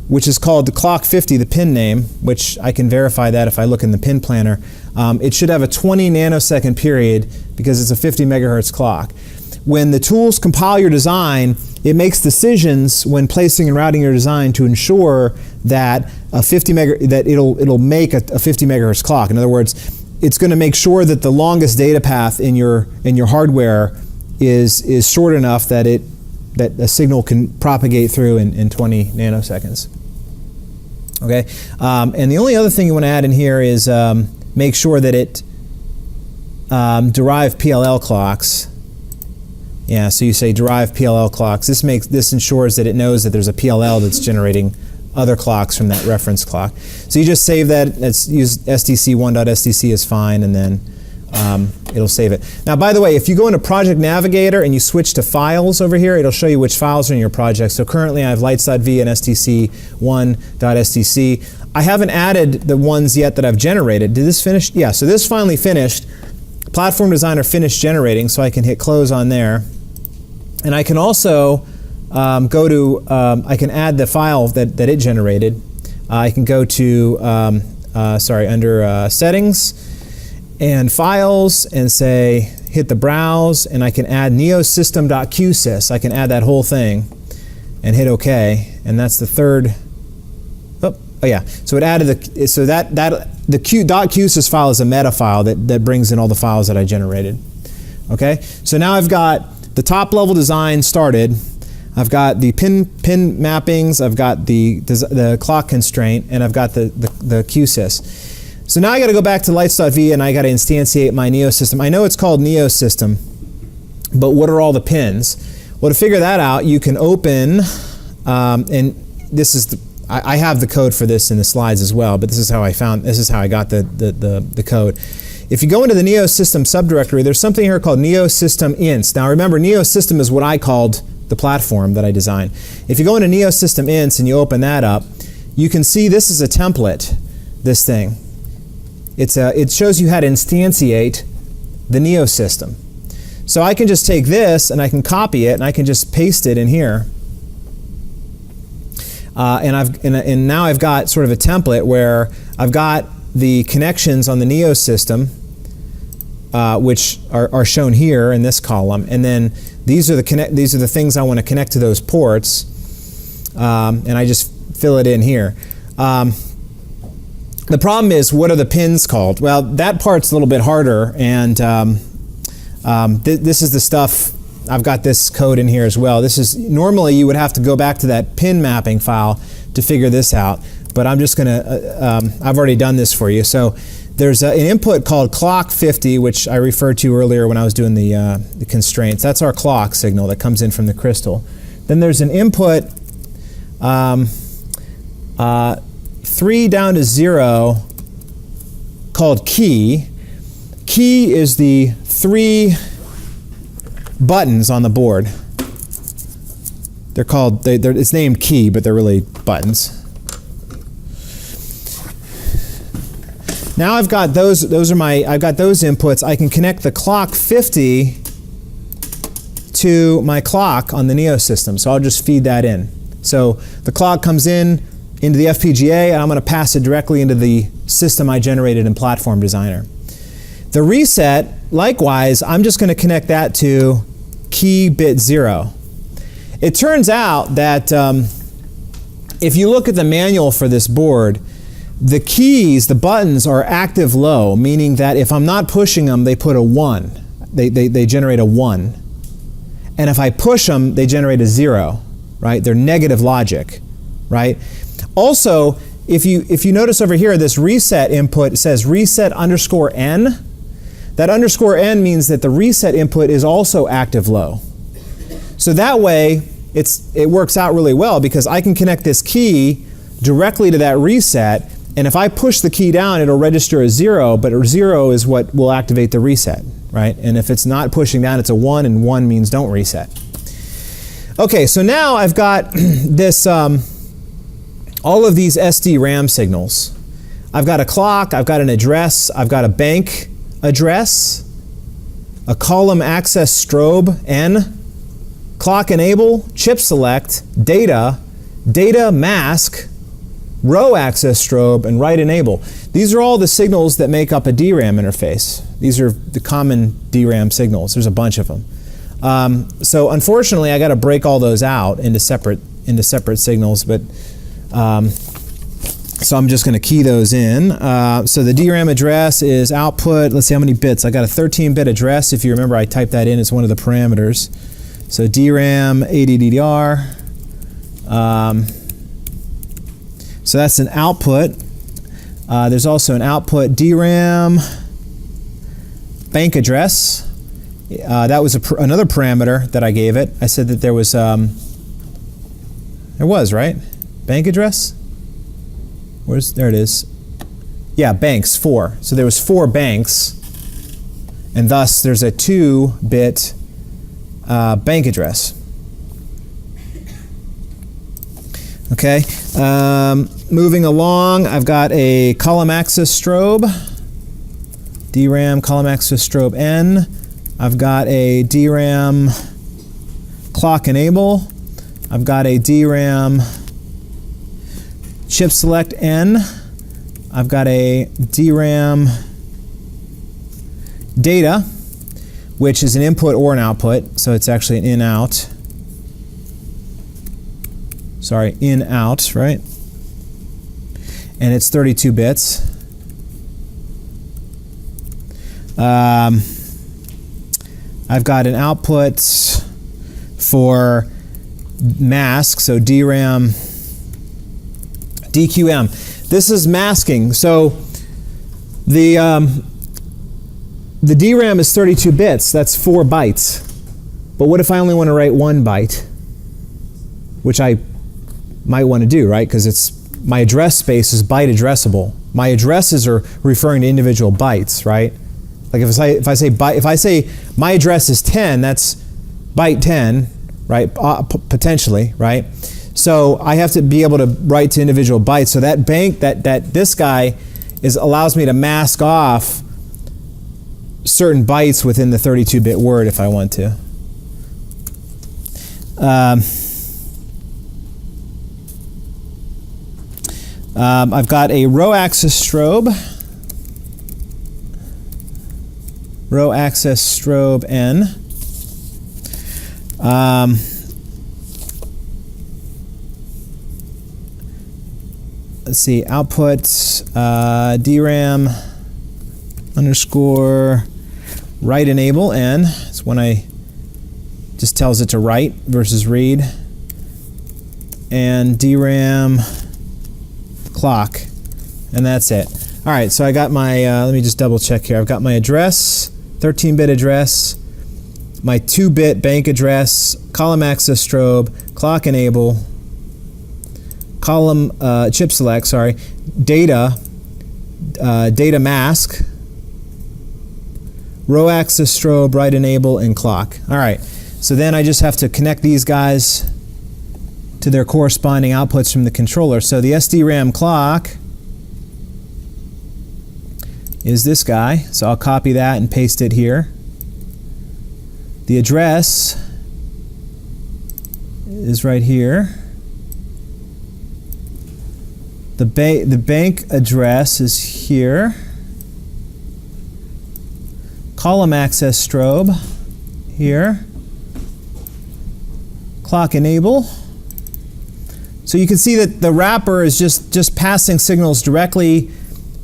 which is called the clock 50, the pin name, which I can verify that if I look in the pin planner, it should have a 20 nanosecond period because it's a 50 megahertz clock. When the tools compile your design, it makes decisions when placing and routing your design to ensure that it'll make a 50 megahertz clock. In other words, it's going to make sure that the longest data path in your hardware is short enough that a signal can propagate through in 20 nanoseconds. Okay, and the only other thing you want to add in here is make sure that it derive PLL clocks. Yeah, so you say derive PLL clocks. This ensures that it knows that there's a PLL that's generating other clocks from that reference clock. So you just save that. Let's use stc1.stc is fine, and then it'll save it. Now, by the way, if you go into Project Navigator and you switch to files over here, it'll show you which files are in your project. So currently I have lights.v and stc1.stc. I haven't added the ones yet that I've generated. Did this finish? Yeah, so this finally finished. Platform Designer finished generating, so I can hit close on there. And I can also go to, I can add the file that it generated. I can go to, under Settings and Files and say, hit the Browse, and I can add neosystem.qsys. I can add that whole thing and hit OK, and that's the third. Oh yeah, so it added the, so that the .qsys file is a meta file that brings in all the files that I generated. Okay, so now I've got the top level design started. I've got the pin mappings, I've got the clock constraint, and I've got the QSys. So now I got to go back to lights.v and I got to instantiate my NeoSystem. I know it's called NeoSystem, but what are all the pins? Well, to figure that out, you can open, and this is I have the code for this in the slides as well, but this is how I got the code. If you go into the NeoSystem subdirectory, there's something here called NeoSystem inst. Now remember, NeoSystem is what I called the platform that I designed. If you go into NeoSystem inst and you open that up, you can see this is a template, this thing. It shows you how to instantiate the NeoSystem. So I can just take this and I can copy it and I can just paste it in here. And now I've got sort of a template where I've got the connections on the NeoSystem, which are shown here in this column, and then these are the things I want to connect to those ports, and I just fill it in here. The problem is, what are the pins called? Well, that part's a little bit harder, and this is the stuff. I've got this code in here as well. This is normally you would have to go back to that pin mapping file to figure this out, but I'm just gonna, I've already done this for you. So there's an input called clock 50, which I referred to earlier when I was doing the constraints. That's our clock signal that comes in from the crystal. Then there's an input 3 down to 0 called key. Key is the 3 buttons on the board. They're called, it's named key, but they're really buttons. Now I've got I've got those inputs. I can connect the clock 50 to my clock on the NeoSystem. So I'll just feed that in. So the clock comes into the FPGA, and I'm going to pass it directly into the system I generated in Platform Designer. The reset, likewise, I'm just going to connect that to key bit 0. It turns out that if you look at the manual for this board, the keys, the buttons, are active low, meaning that if I'm not pushing them, they put a 1. They generate a 1. And if I push them, they generate a 0, right? They're negative logic, right? Also, if you notice over here, this reset input says reset _n. That _n means that the reset input is also active low. So that way, it works out really well because I can connect this key directly to that reset, and if I push the key down, it'll register a 0, but a 0 is what will activate the reset, right? And if it's not pushing down, it's a 1, and 1 means don't reset. Okay, so now I've got this, all of these SD-RAM signals. I've got a clock, I've got an address, I've got a bank address, a column access strobe N, clock enable, chip select, data, data mask, row access strobe, and write enable. These are all the signals that make up a DRAM interface. These are the common DRAM signals. There's a bunch of them. So unfortunately, I got to break all those out into separate signals, but so I'm just going to key those in. So the DRAM address is output. Let's see how many bits. I got a 13-bit address. If you remember, I typed that in as one of the parameters. So DRAM ADDR. So that's an output. There's also an output DRAM bank address. That was another parameter that I gave it. I said that there was, right? Bank address? There it is. Yeah, banks, 4. So there was 4 banks, and thus there's a 2-bit bank address. Okay, moving along, I've got a column access strobe, DRAM column access strobe N. I've got a DRAM clock enable. I've got a DRAM chip select N. I've got a DRAM data, which is an input or an output, so it's actually an in-out. Sorry, in-out, right? And it's 32 bits. I've got an output for mask, so DRAM DQM. This is masking. So the DRAM is 32 bits. That's 4 bytes. But what if I only want to write 1 byte? Which I might want to do, right? Because it's my address space is byte addressable. My addresses are referring to individual bytes, right? Like if I say my address is 10, that's byte 10, right? Potentially, right? So I have to be able to write to individual bytes. So that bank, this guy allows me to mask off certain bytes within the 32-bit word if I want to. I've got a row access strobe. Row access strobe N. Let's see, output DRAM underscore write enable N. It's when I just tells it to write versus read. And DRAM clock, and that's it. All right, so I got my, let me just double check here. I've got my address, 13-bit address, my 2-bit bank address, column access strobe, clock enable, column chip select, sorry, data, data mask, row access strobe, write enable, and clock. All right, so then I just have to connect these guys to their corresponding outputs from the controller. So the SDRAM clock is this guy. So I'll copy that and paste it here. The address is right here. The bank address is here. Column access strobe here. Clock enable. So you can see that the wrapper is just passing signals directly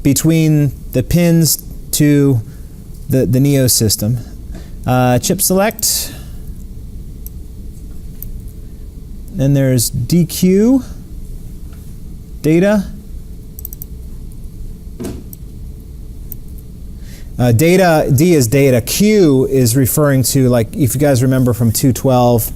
between the pins to the Neo system. Chip select. Then there's DQ, data. Data, D is data. Q is referring to, like, if you guys remember from 212,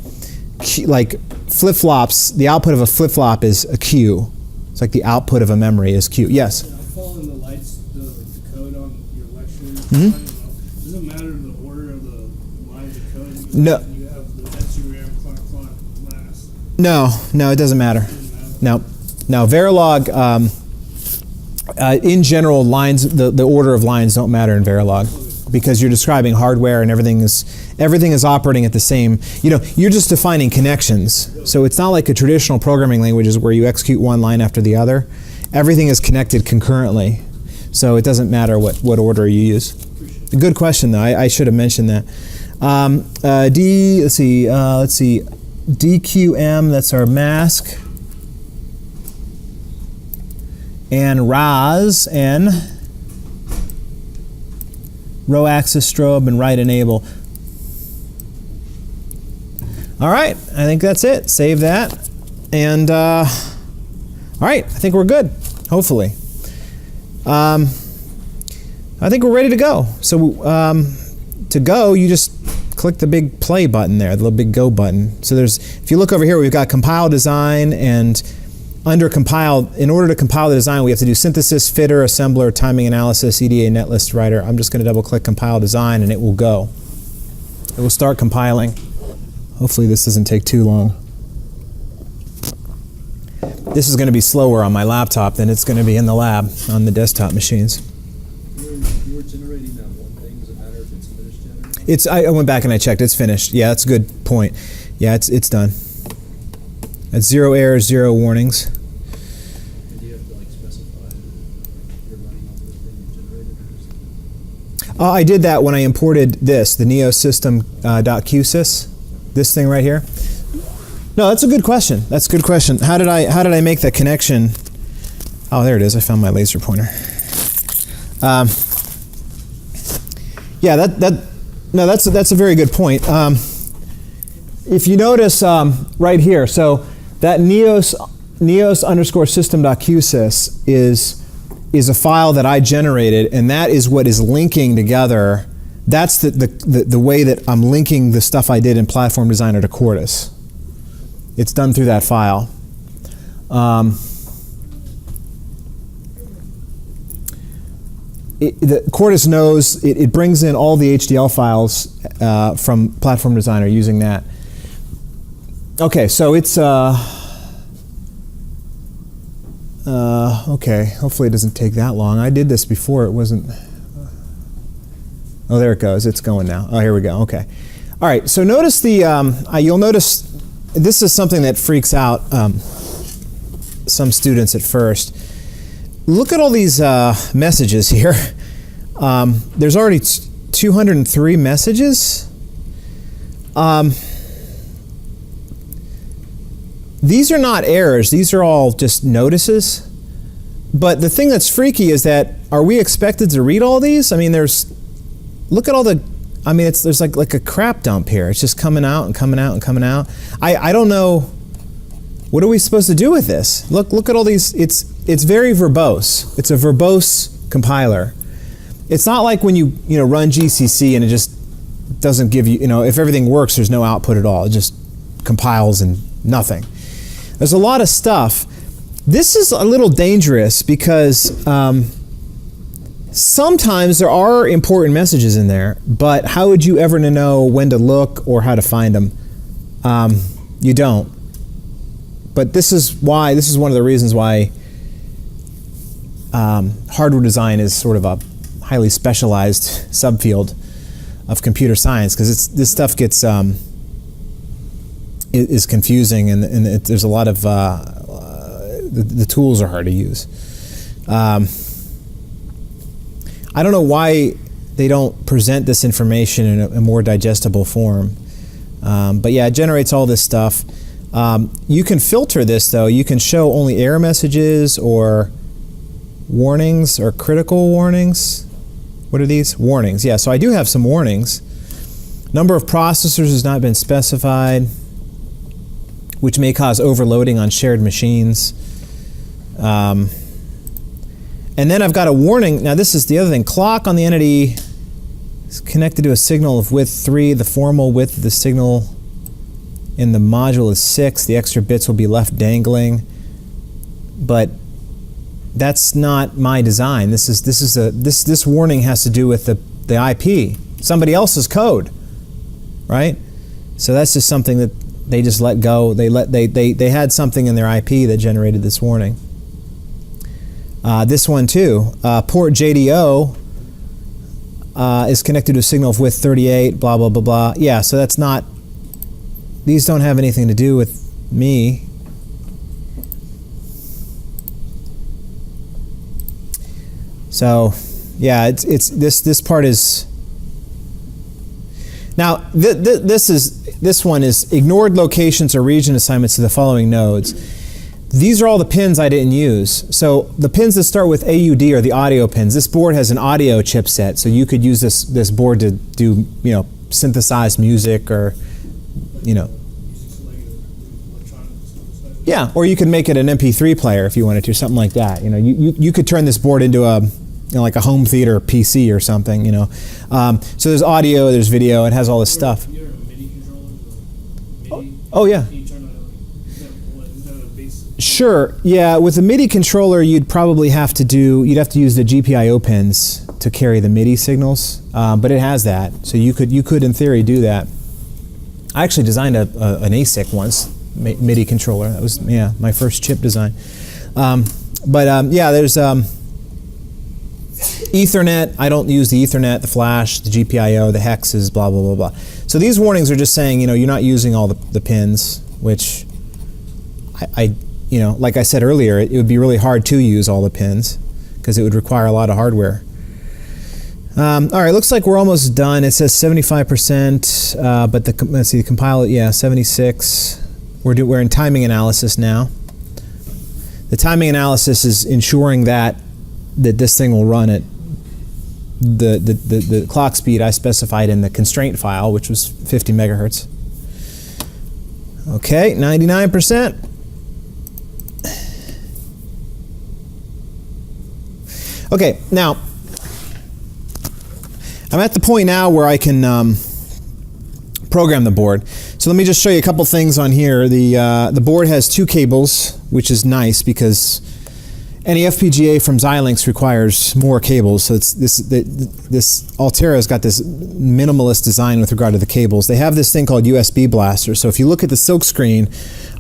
like flip-flops, the output of a flip-flop is a Q. It's like the output of a memory is Q. Yes? I'm following the lights, the code on your lecture. Does it matter the order of the lines of code? No. You have the SDRAM clock last. No, it doesn't matter. No. Verilog, in general, lines, the order of lines don't matter in Verilog, because you're describing hardware and everything is operating at the same, you're just defining connections. So it's not like a traditional programming languages where you execute one line after the other. Everything is connected concurrently. So it doesn't matter what order you use. Good question though, I should have mentioned that. Let's see, DQM, that's our mask. And RAS, N. Row access strobe and write enable. All right, I think that's it. Save that. And all right, I think we're good, hopefully. I think we're ready to go. So to go, you just click the big play button there, the little big go button. So if you look over here, we've got compile design, and under compile, in order to compile the design, we have to do synthesis, fitter, assembler, timing analysis, EDA, netlist writer. I'm just going to double click compile design and it will go. It will start compiling. Hopefully this doesn't take too long. This is going to be slower on my laptop than it's going to be in the lab on the desktop machines. You were generating that one thing. Does it matter if it's finished yet? I went back and I checked. It's finished. Yeah, that's a good point. Yeah, it's done. That's 0 errors, 0 warnings. And do you have to like specify you're running off of the thing you generated? Or just... I did that when I imported this, the neosystem.qsys, this thing right here. No, that's a good question. That's a good question. How did I make the connection? Oh, there it is. I found my laser pointer. Yeah, that's a very good point. If you notice right here, so that neos_system.qsys is a file that I generated, and that is what is linking together. That's the way that I'm linking the stuff I did in Platform Designer to Quartus. It's done through that file. Quartus knows, it brings in all the HDL files from Platform Designer using that. Okay, so it's, okay, hopefully it doesn't take that long. I did this before, it wasn't, oh, there it goes, it's going now. Oh, here we go, okay. All right, so notice you'll notice this is something that freaks out some students at first. Look at all these messages here. There's already 203 messages. These are not errors. These are all just notices. But the thing that's freaky is that, are we expected to read all these? I mean, look at all the, I mean, there's like a crap dump here. It's just coming out and coming out and coming out. I don't know, what are we supposed to do with this? Look at all these, it's very verbose. It's a verbose compiler. It's not like when you run GCC and it just doesn't give you, if everything works, there's no output at all. It just compiles and nothing. There's a lot of stuff. This is a little dangerous because sometimes there are important messages in there, but how would you ever know when to look or how to find them? You don't. But this is one of the reasons why hardware design is sort of a highly specialized subfield of computer science, because this stuff gets is confusing, and there's a lot of the tools are hard to use. I don't know why they don't present this information in a more digestible form, but yeah, it generates all this stuff. You can filter this though. You can show only error messages or warnings or critical warnings. What are these? Warnings. Yeah, so I do have some warnings. Number of processors has not been specified, which may cause overloading on shared machines. And then I've got a warning. Now this is the other thing. Clock on the entity is connected to a signal of width 3. The formal width of the signal in the module is 6. The extra bits will be left dangling. But that's not my design. This warning has to do with the IP, somebody else's code, right? So that's just something that they just let go. They had something in their IP that generated this warning. This one too, port JDO is connected to a signal of width 38, blah, blah, blah, blah. Yeah, so that's not, these don't have anything to do with me. So, yeah, this part is. Now, this one is ignored locations or region assignments to the following nodes. These are all the pins I didn't use. So the pins that start with AUD are the audio pins. This board has an audio chipset, so you could use this board to do synthesize music or yeah, or you could make it an MP3 player if you wanted to, something like that. You could turn this board into a like a home theater PC or something. So there's audio, there's video, it has all this stuff. You have a MIDI controller? MIDI? Oh yeah. Can you turn on is that a base? Sure. Yeah. With a MIDI controller, you'd have to use the GPIO pins to carry the MIDI signals, but it has that, so you could in theory do that. I actually designed an ASIC once MIDI controller. That was, yeah, my first chip design. Yeah, there's Ethernet. I don't use the Ethernet, the flash, the GPIO, the hexes, blah, blah, blah, blah. So these warnings are just saying, you know, you're not using all the pins, which you know, like I said earlier, it would be really hard to use all the pins because it would require a lot of hardware. All right, looks like we're almost done. It says 75%, but let's see, compile it, yeah, 76. We're in timing analysis now. The timing analysis is ensuring that this thing will run at the clock speed I specified in the constraint file, which was 50 megahertz. Okay, 99%. Okay, now I'm at the point now where I can program the board. So let me just show you a couple things on here. The board has 2 cables, which is nice because any FPGA from Xilinx requires more cables. So it's this Altera's got this minimalist design with regard to the cables. They have this thing called USB blaster. So if you look at the silk screen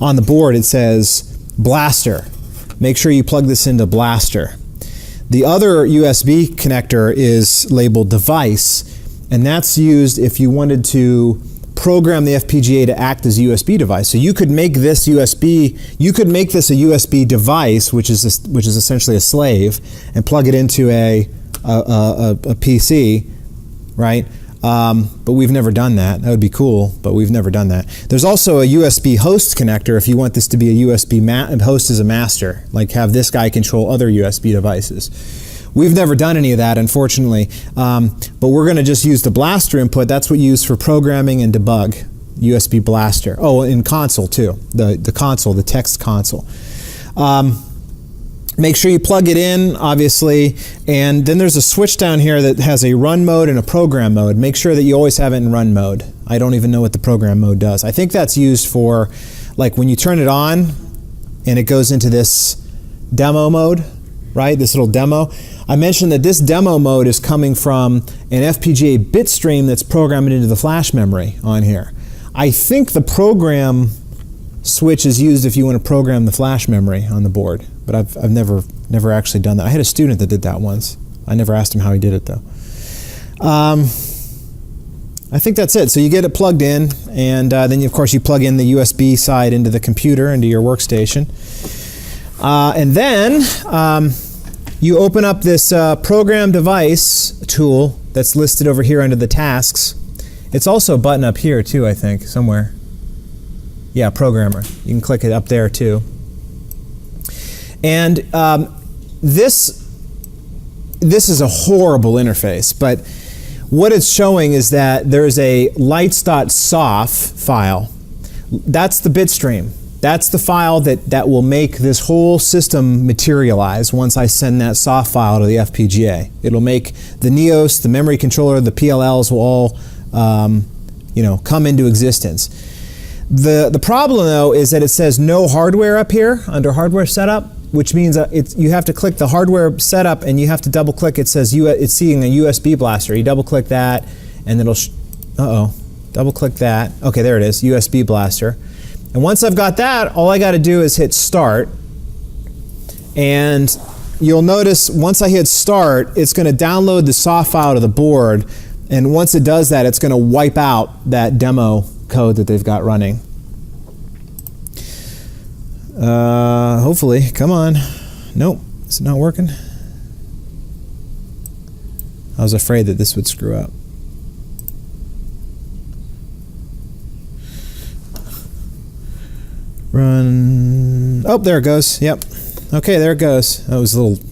on the board, it says blaster. Make sure you plug this into blaster. The other USB connector is labeled device, and that's used if you wanted to program the FPGA to act as a USB device. So you could make this you could make this a USB device, which is essentially a slave, and plug it into a PC, right? But we've never done that. That would be cool, but we've never done that. There's also a USB host connector if you want this to be a USB host as a master, like have this guy control other USB devices. We've never done any of that, unfortunately, but we're going to just use the blaster input. That's what you use for programming and debug, USB blaster. Oh, in console too, the console, the text console. Make sure you plug it in, obviously, and then there's a switch down here that has a run mode and a program mode. Make sure that you always have it in run mode. I don't even know what the program mode does. I think that's used for, like, when you turn it on and it goes into this demo mode, right, this little demo. I mentioned that this demo mode is coming from an FPGA bit stream that's programmed into the flash memory on here. I think the program switch is used if you want to program the flash memory on the board, but I've never actually done that. I had a student that did that once. I never asked him how he did it though. I think that's it. So you get it plugged in, and then of course you plug in the USB side into the computer, into your workstation, and then you open up this program device tool that's listed over here under the tasks. It's also a button up here too, I think, somewhere. Yeah, programmer. You can click it up there too. And this is a horrible interface, but what it's showing is that there's a lights.sof file. That's the bit stream. That's the file that will make this whole system materialize once I send that soft file to the FPGA. It'll make the NEOS, the memory controller, the PLLs will all come into existence. The problem though is that it says no hardware up here under hardware setup, which means you have to click the hardware setup and you have to double click. It says it's seeing a USB blaster. You double click that and it'll double click that. Okay, there it is, USB blaster. And once I've got that, all I got to do is hit start, and you'll notice once I hit start, it's going to download the soft file to the board, and once it does that, it's going to wipe out that demo code that they've got running. Hopefully, come on. Nope, is it not working? I was afraid that this would screw up. Run. Oh, there it goes. Yep. Okay, there it goes. That was a little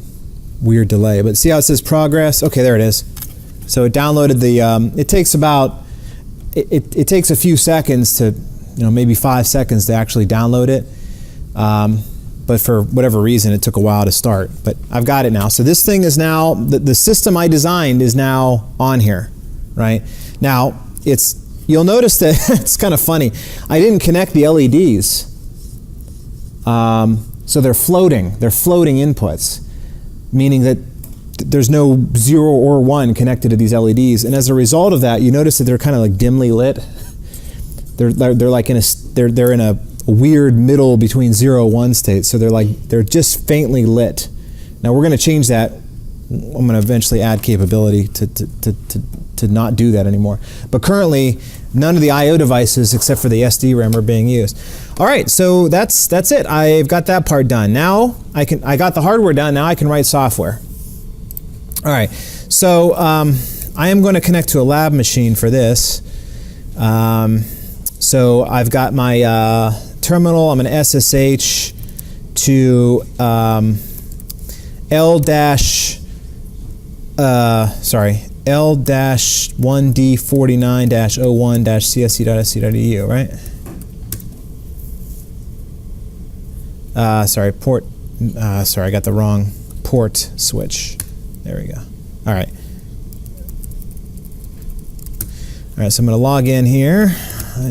weird delay, but see how it says progress? Okay, there it is. So it downloaded the. It takes about. It takes a few seconds to, maybe 5 seconds to actually download it. But for whatever reason, it took a while to start. But I've got it now. So this thing is now the system I designed is now on here, right? Now you'll notice that it's kind of funny. I didn't connect the LEDs. So they're floating. They're floating inputs, meaning that there's no 0 or 1 connected to these LEDs. And as a result of that, you notice that they're kind of like dimly lit. They're like they're in a a weird middle between 0 and 1 state. So they're just faintly lit. Now we're going to change that. I'm going to eventually add capability to not do that anymore. But currently, none of the I/O devices except for the SD RAM are being used. All right, so that's it. I've got that part done. Now I got the hardware done. Now I can write software. All right, so I am going to connect to a lab machine for this. So I've got my terminal. I'm going to SSH to L-1D49-01-CSC.sc.edu, right? Port. I got the wrong port switch. There we go. All right. All right, so I'm going to log in here.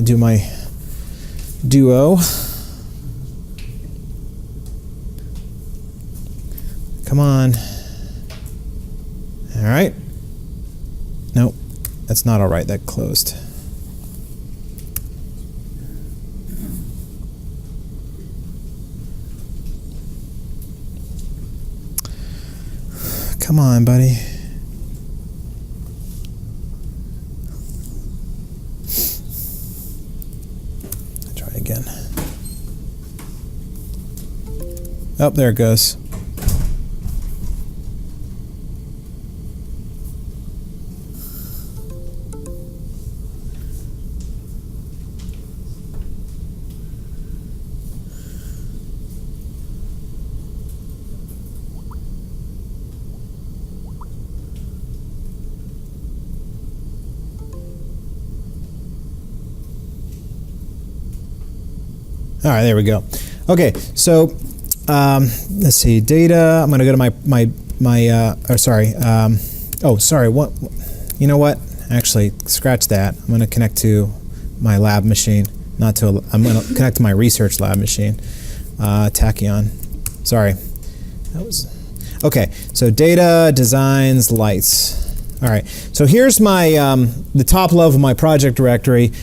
Do my duo. Come on. All right. Nope, that's not all right. That closed. Come on, buddy. Try again. Oh, there it goes. All right, there we go. Okay, so let's see, data. I'm going to go to what? You know what? Actually, scratch that. I'm going to connect to my lab machine. I'm going to connect to my research lab machine. Tachyon. Sorry. That was okay. So data, designs, lights. All right. So here's my the top level of my project directory.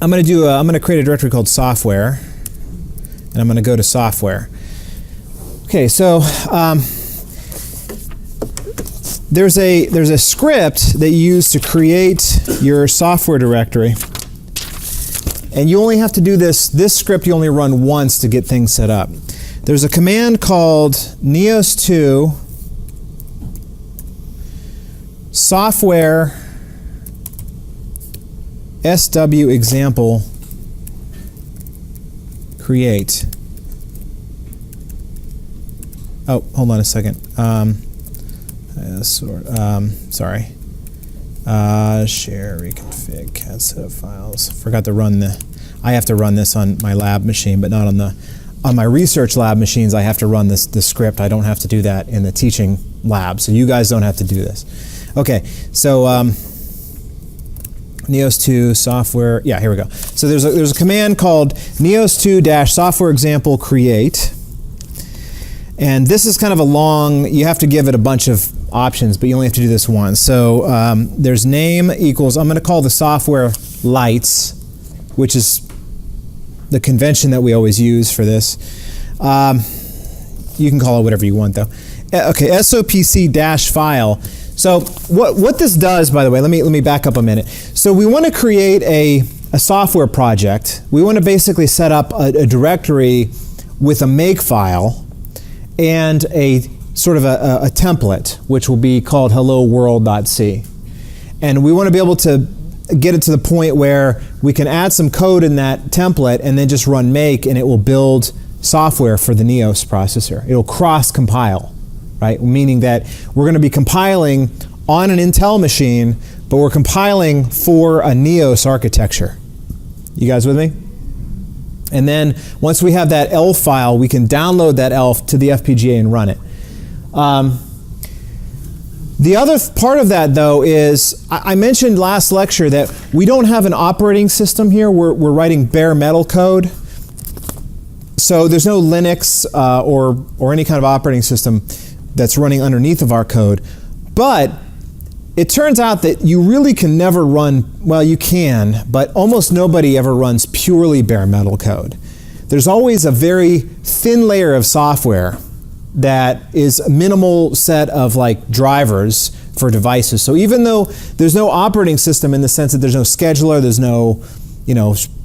I'm going to create a directory called software, and I'm going to go to software. Okay, so there's a script that you use to create your software directory, and you only have to do this. This script you only run once to get things set up. There's a command called neos2 software SW example create. Oh, hold on a second. Sorry. Share reconfig cat set of files. Forgot to run I have to run this on my lab machine, but not on my research lab machines. I have to run this script. I don't have to do that in the teaching lab, so you guys don't have to do this. Okay, so neos2 software. Yeah, here we go. So there's a command called neos2-software example create, and this is kind of a long. You have to give it a bunch of options, but you only have to do this once. So there's name equals. I'm going to call the software lights, which is the convention that we always use for this. You can call it whatever you want, though. Okay, sopc-file. So what this does, by the way, let me back up a minute. So we want to create a software project. We want to basically set up a directory with a make file and a sort of a template, which will be called hello-world.c. And we want to be able to get it to the point where we can add some code in that template and then just run make, and it will build software for the Neos processor. It'll cross-compile. Right? Meaning that we're going to be compiling on an Intel machine, but we're compiling for a Neos architecture. You guys with me? And then once we have that ELF file, we can download that ELF to the FPGA and run it. The other part of that, though, is I mentioned last lecture that we don't have an operating system here. We're writing bare metal code. So there's no Linux or any kind of operating system that's running underneath of our code. But it turns out that you really can never run, well, you can, but almost nobody ever runs purely bare metal code. There's always a very thin layer of software that is a minimal set of like drivers for devices. So even though there's no operating system in the sense that there's no scheduler, there's no,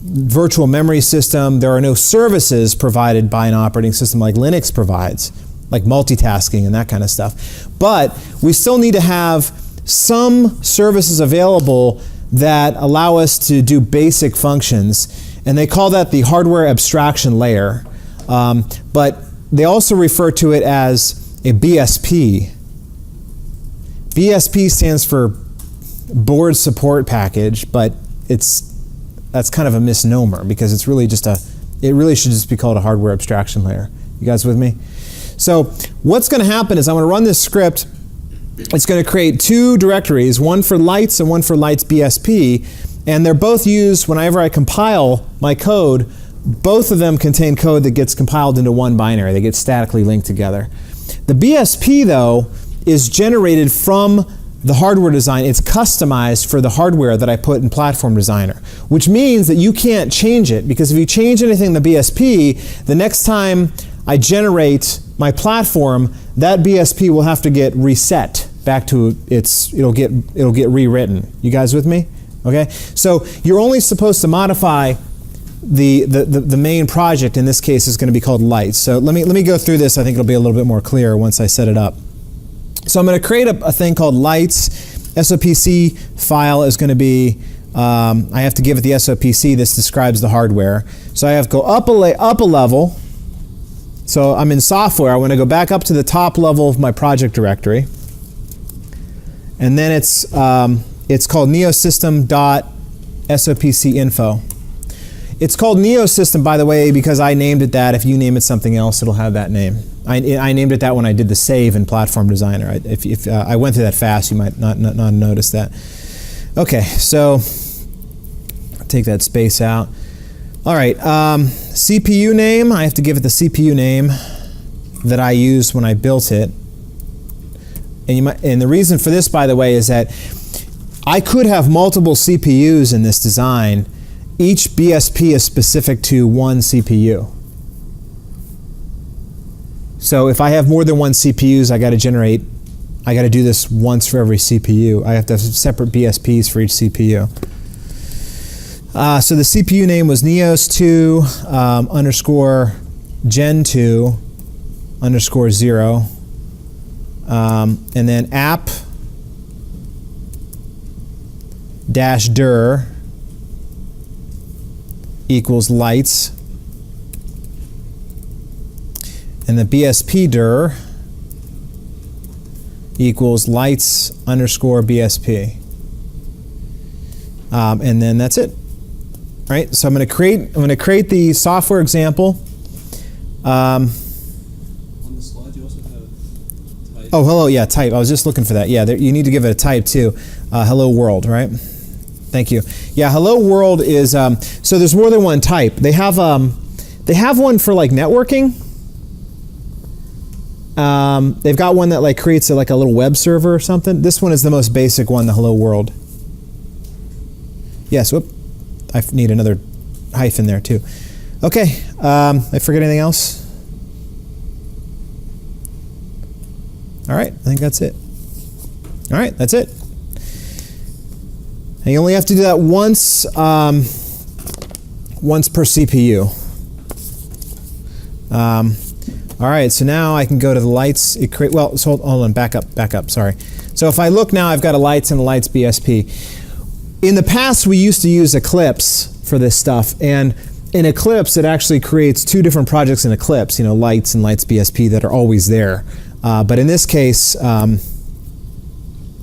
virtual memory system, there are no services provided by an operating system like Linux provides, like multitasking and that kind of stuff. But we still need to have some services available that allow us to do basic functions, and they call that the hardware abstraction layer. But they also refer to it as a BSP. BSP stands for Board Support Package, but that's kind of a misnomer because it's really it really should just be called a hardware abstraction layer. You guys with me? So what's going to happen is I'm going to run this script. It's going to create two directories, one for lights and one for lights BSP, and they're both used whenever I compile my code. Both of them contain code that gets compiled into one binary. They get statically linked together. The BSP, though, is generated from the hardware design. It's customized for the hardware that I put in Platform Designer, which means that you can't change it, because if you change anything in the BSP, the next time I generate my platform, that BSP will have to get reset back to it'll get rewritten. You guys with me? Okay? So you're only supposed to modify the main project. In this case is going to be called lights. So let me go through this. I think it'll be a little bit more clear once I set it up. So I'm going to create a thing called lights. SOPC file is going to be, I have to give it the SOPC. This describes the hardware. So I have to go up a level. So I'm in software. I want to go back up to the top level of my project directory. And then it's called neosystem.sopcinfo. It's called Neosystem, by the way, because I named it that. If you name it something else, it'll have that name. I named it that when I did the save in Platform Designer. If I went through that fast, you might not notice that. Okay, so take that space out. All right, CPU name. I have to give it the CPU name that I used when I built it. And the reason for this, by the way, is that I could have multiple CPUs in this design. Each BSP is specific to one CPU. So if I have more than one CPUs, I got to do this once for every CPU. I have to have separate BSPs for each CPU. So the CPU name was Neos2 underscore Gen 2 underscore 0. And then app dash dir equals lights, and the BSP dir equals lights underscore BSP, and then that's it. All right. So I'm going to create the software example. On the slide, you also have type. Oh, hello. Yeah, type. I was just looking for that. Yeah, you need to give it a type too. Hello world, right? Thank you. Yeah, hello world is so there's more than one type. They have one for like networking. They've got one that like creates like a little web server or something. This one is the most basic one, the hello world. Yes. Whoop. I need another hyphen there too. Okay. I forget anything else? All right. I think that's it. All right. That's it. And you only have to do that once per CPU. All right, so now I can go to the lights. So hold on, back up, sorry. So if I look now, I've got a lights and a lights BSP. In the past, we used to use Eclipse for this stuff, and in Eclipse, it actually creates two different projects in Eclipse, lights and lights BSP that are always there. But in this case,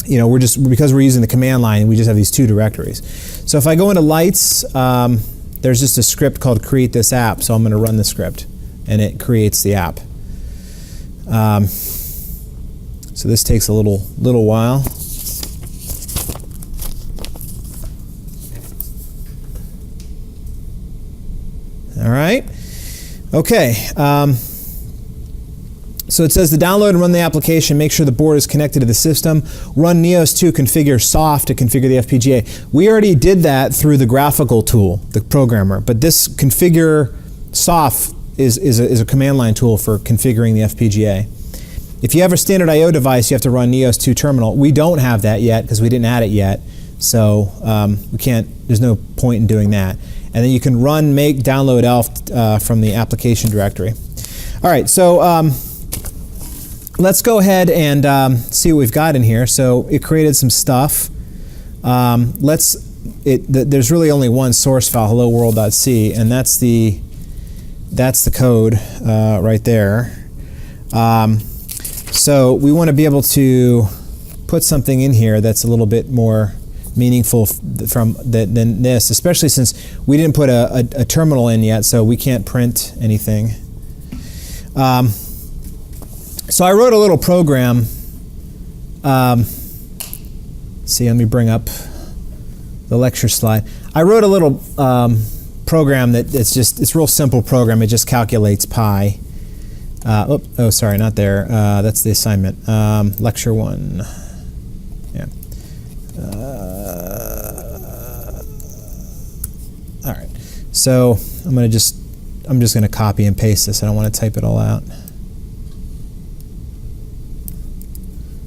because we're using the command line, we just have these two directories. So if I go into lights, there's just a script called create this app. So I'm going to run the script, and it creates the app. So this takes a little while. All right. Okay. So it says to download and run the application, make sure the board is connected to the system, run Neos2 configure soft to configure the FPGA. We already did that through the graphical tool, the programmer, but this configure soft is a command line tool for configuring the FPGA. If you have a standard I/O device, you have to run Neos2 terminal. We don't have that yet because we didn't add it yet, so we can't. There's no point in doing that. And then you can run make download elf from the application directory. All right, so let's go ahead and see what we've got in here. So it created some stuff. There's really only one source file, hello world.c, and that's the code right there. So we want to be able to put something in here that's a little bit more meaningful than this, especially since we didn't put a terminal in yet, so we can't print anything. So I wrote a little program. See, let me bring up the lecture slide. I wrote a little program it's a real simple program. It just calculates pi. Oh, sorry, not there. That's the assignment. Lecture 1. Yeah. All right. So I'm just going to copy and paste this. I don't want to type it all out.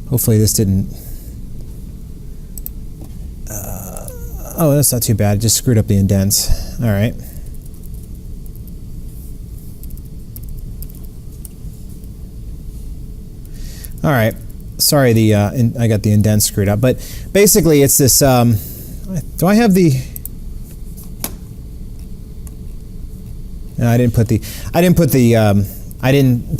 Hopefully this didn't. Oh, that's not too bad. It just screwed up the indents. All right. All right. Sorry, I got the indents screwed up. But basically, it's this. Do I have the? No, I didn't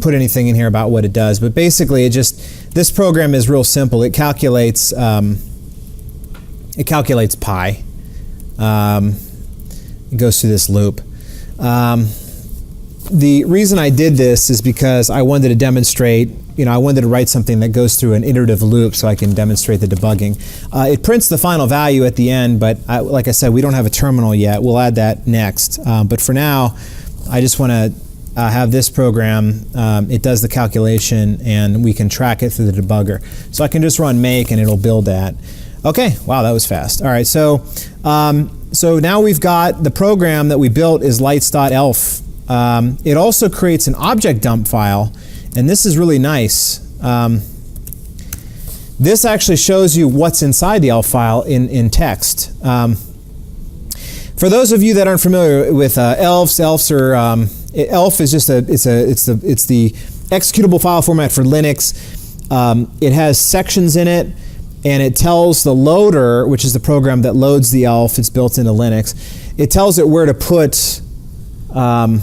put anything in here about what it does. But basically, this program is real simple. It calculates. It calculates pi. It goes through this loop. The reason I did this is because I wanted to demonstrate, I wanted to write something that goes through an iterative loop so I can demonstrate the debugging. It prints the final value at the end, but like I said, we don't have a terminal yet. We'll add that next. But for now, I just want to have this program. It does the calculation, and we can track it through the debugger. So I can just run make, and it'll build that. Okay, wow, that was fast. All right, so now we've got the program that we built is lights.elf. It also creates an object dump file, and this is really nice. This actually shows you what's inside the elf file in text. For those of you that aren't familiar with elves are elf is just it's the executable file format for Linux. It has sections in it. And it tells the loader, which is the program that loads the elf, it's built into Linux, it tells it where to put the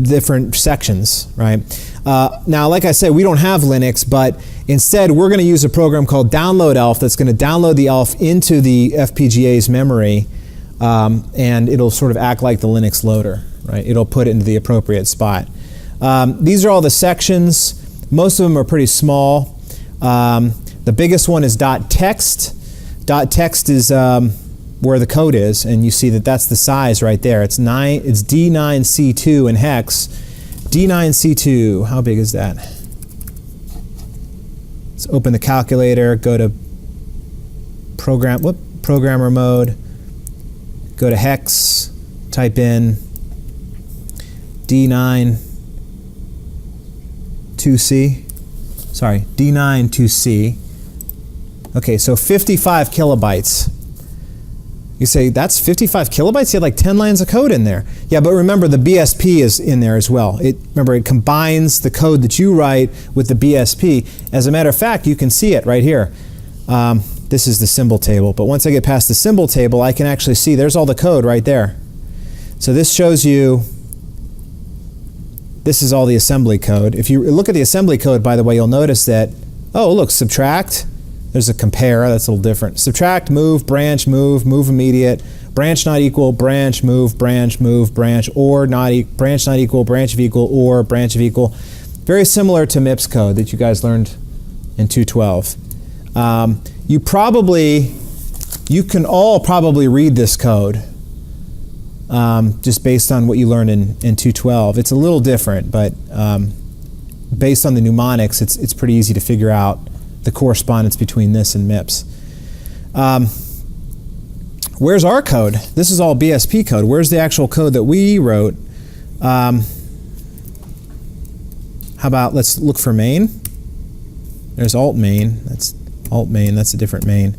different sections, right? Now, like I said, we don't have Linux, but instead we're going to use a program called download elf that's going to download the elf into the FPGA's memory, and it'll sort of act like the Linux loader, right? It'll put it into the appropriate spot. These are all the sections. Most of them are pretty small. The biggest one is .text. .text is where the code is, and you see that that's the size right there. It's D9C2 in hex. D9C2, how big is that? Let's open the calculator, go to programmer mode, go to hex, type in D9-2C. Okay, so 55 kilobytes. You say, that's 55 kilobytes? You had like 10 lines of code in there. Yeah, but remember the BSP is in there as well. Remember, it combines the code that you write with the BSP. As a matter of fact, you can see it right here. This is the symbol table, but once I get past the symbol table, I can actually see there's all the code right there. So this shows you, this is all the assembly code. If you look at the assembly code, by the way, you'll notice that, oh, look, subtract. There's a compare, that's a little different. Subtract, move, branch, move immediate, branch not equal, branch, move, branch, or not branch not equal, branch of equal, or branch of equal. Very similar to MIPS code that you guys learned in 212. You can all probably read this code just based on what you learned in 212. It's a little different, but based on the mnemonics, it's pretty easy to figure out the correspondence between this and MIPS. Where's our code? This is all BSP code. Where's the actual code that we wrote? How about, let's look for main. There's alt main. That's alt main. That's a different main.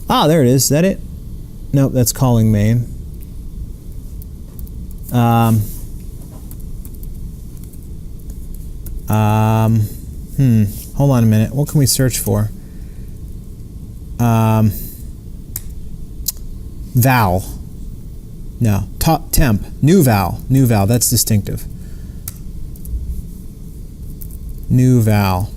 Ah, there it is. Is that it? Nope, that's calling main. Hold on a minute. What can we search for? Val. No, temp. New val. New val. That's distinctive. New val.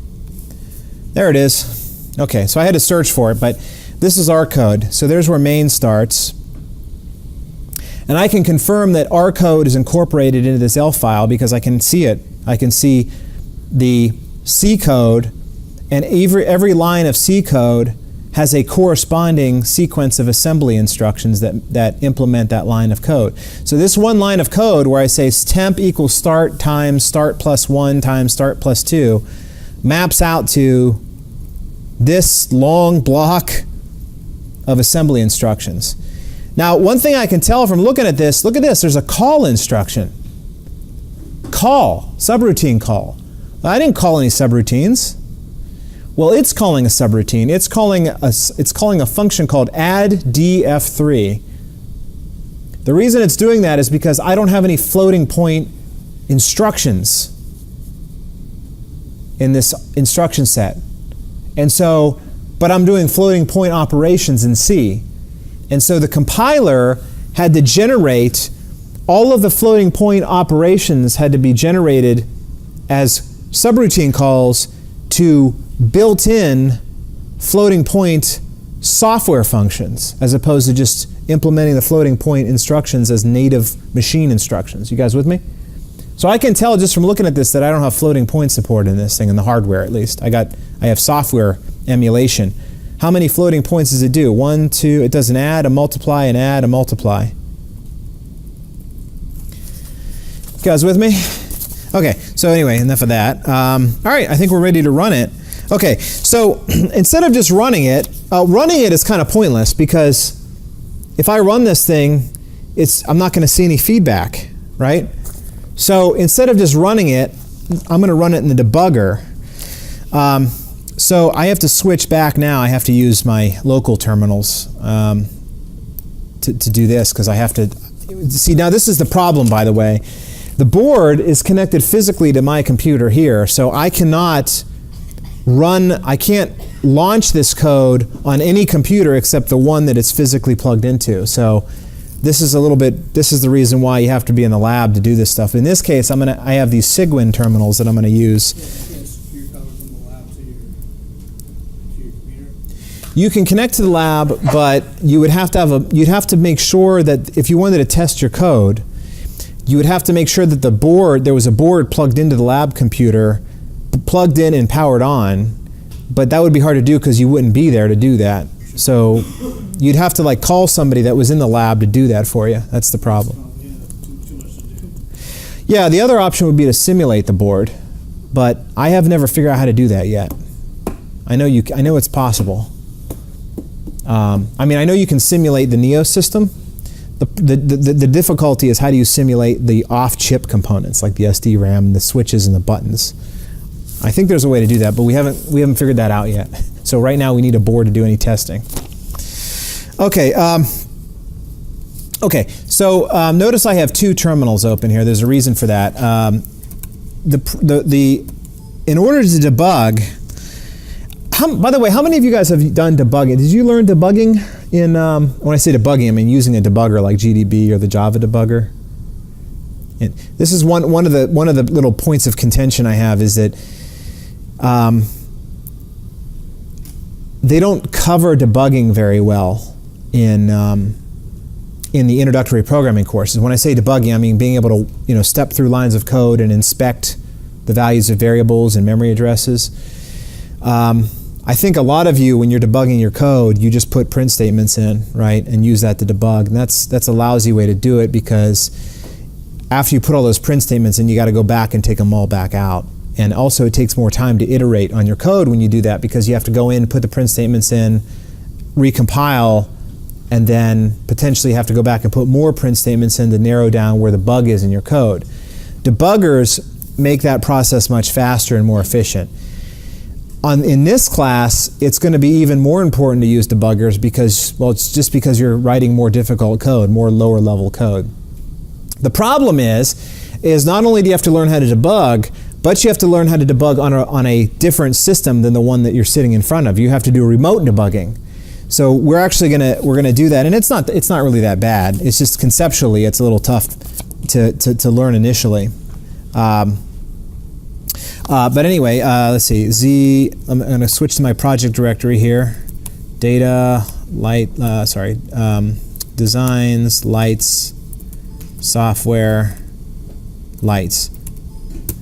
There it is. Okay, so I had to search for it, but this is our code. So there's where main starts. And I can confirm that our code is incorporated into this ELF file because I can see it. I can see the C code, and every line of C code has a corresponding sequence of assembly instructions that implement that line of code. So this one line of code where I say temp equals start times start plus 1 times start plus 2 maps out to this long block of assembly instructions. Now, one thing I can tell from looking at this, look at this, there's a call instruction. Call, subroutine call. I didn't call any subroutines. Well, it's calling a subroutine. It's calling a function called addDF3. The reason it's doing that is because I don't have any floating point instructions in this instruction set. And so, but I'm doing floating point operations in C. And so the compiler had to generate, all of the floating point operations had to be generated as subroutine calls to built-in floating point software functions, as opposed to just implementing the floating point instructions as native machine instructions. You guys with me? So I can tell just from looking at this that I don't have floating point support in this thing, in the hardware at least. I have software emulation. How many floating points does it do? 1, 2, it does an add, a multiply, an add, a multiply. You guys with me? Okay, so anyway, enough of that. All right, I think we're ready to run it. Okay, so instead of just running it is kind of pointless because if I run this thing, I'm not going to see any feedback, right? So instead of just running it, I'm going to run it in the debugger. So I have to switch back now. I have to use my local terminals to do this because I have to see. Now this is the problem, by the way. The board is connected physically to my computer here, so I can't launch this code on any computer except the one that it's physically plugged into. So this is the reason why you have to be in the lab to do this stuff. In this case, I have these Sigwin terminals that I'm going to use. You're coming from the lab to your computer? You can connect to the lab, but you would have to you'd have to make sure that if you wanted to test your code, you would have to make sure that there was a board plugged into the lab computer, plugged in and powered on, but that would be hard to do because you wouldn't be there to do that. So you'd have to call somebody that was in the lab to do that for you. That's the problem. Too much to do. Yeah, the other option would be to simulate the board, but I have never figured out how to do that yet. I know it's possible. I know you can simulate the Neo system. The difficulty is how do you simulate the off-chip components like the SD-RAM, the switches, and the buttons. I think there's a way to do that, but we haven't figured that out yet. So right now we need a board to do any testing. Okay. So notice I have 2 terminals open here. There's a reason for that. In order to debug. By the way, how many of you guys have done debugging? Did you learn debugging when I say debugging, I mean using a debugger like GDB or the Java debugger? And this is one of the little points of contention I have is that they don't cover debugging very well in the introductory programming courses. When I say debugging, I mean being able to step through lines of code and inspect the values of variables and memory addresses. I think a lot of you, when you're debugging your code, you just put print statements in, right, and use that to debug. And that's a lousy way to do it because after you put all those print statements in, you got to go back and take them all back out. And also it takes more time to iterate on your code when you do that, because you have to go in, put the print statements in, recompile, and then potentially have to go back and put more print statements in to narrow down where the bug is in your code. Debuggers make that process much faster and more efficient. In this class, it's going to be even more important to use debuggers because, well, it's just because you're writing more difficult code, more lower level code. The problem is not only do you have to learn how to debug, but you have to learn how to debug on a different system than the one that you're sitting in front of. You have to do remote debugging. So we're actually gonna do that, and it's not really that bad. It's just conceptually it's a little tough to learn initially. But anyway, let's see. I'm gonna switch to my project directory here. Data, designs, lights, software, lights.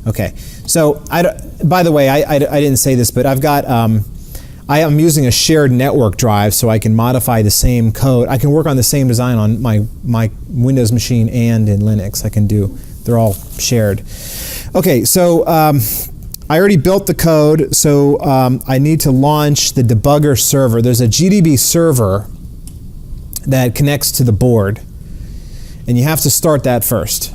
Okay. So by the way, I didn't say this, but I've got I am using a shared network drive, so I can modify the same code. I can work on the same design on my Windows machine and in Linux. They're all shared. Okay, so I already built the code, so I need to launch the debugger server. There's a GDB server that connects to the board, and you have to start that first.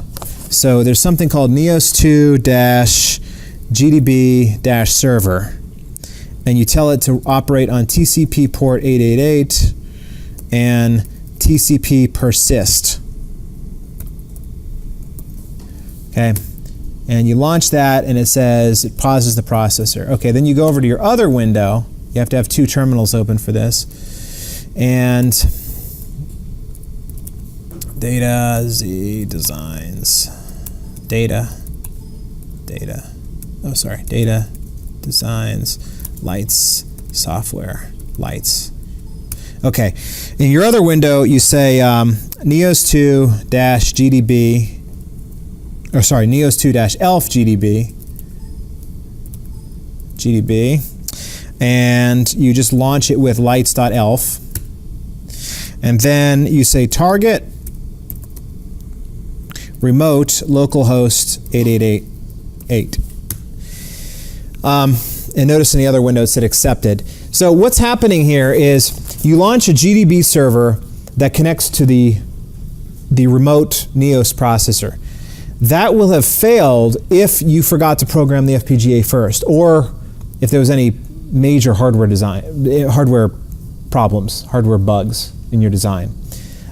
So there's something called neos2-gdb-server. And you tell it to operate on TCP port 888 and TCP persist. Okay, and you launch that, and it says it pauses the processor. Okay, then you go over to your other window. You have to have two terminals open for this. And data z designs data designs lights, software, lights. Okay, in your other window you say neos2-gdb, or sorry, neos2-elf gdb, and you just launch it with lights.elf, and then you say target remote localhost 8888. And notice in the other window it said accepted. So what's happening here is you launch a GDB server that connects to the remote Neos processor. That will have failed if you forgot to program the FPGA first, or if there was any major hardware problems, hardware bugs in your design.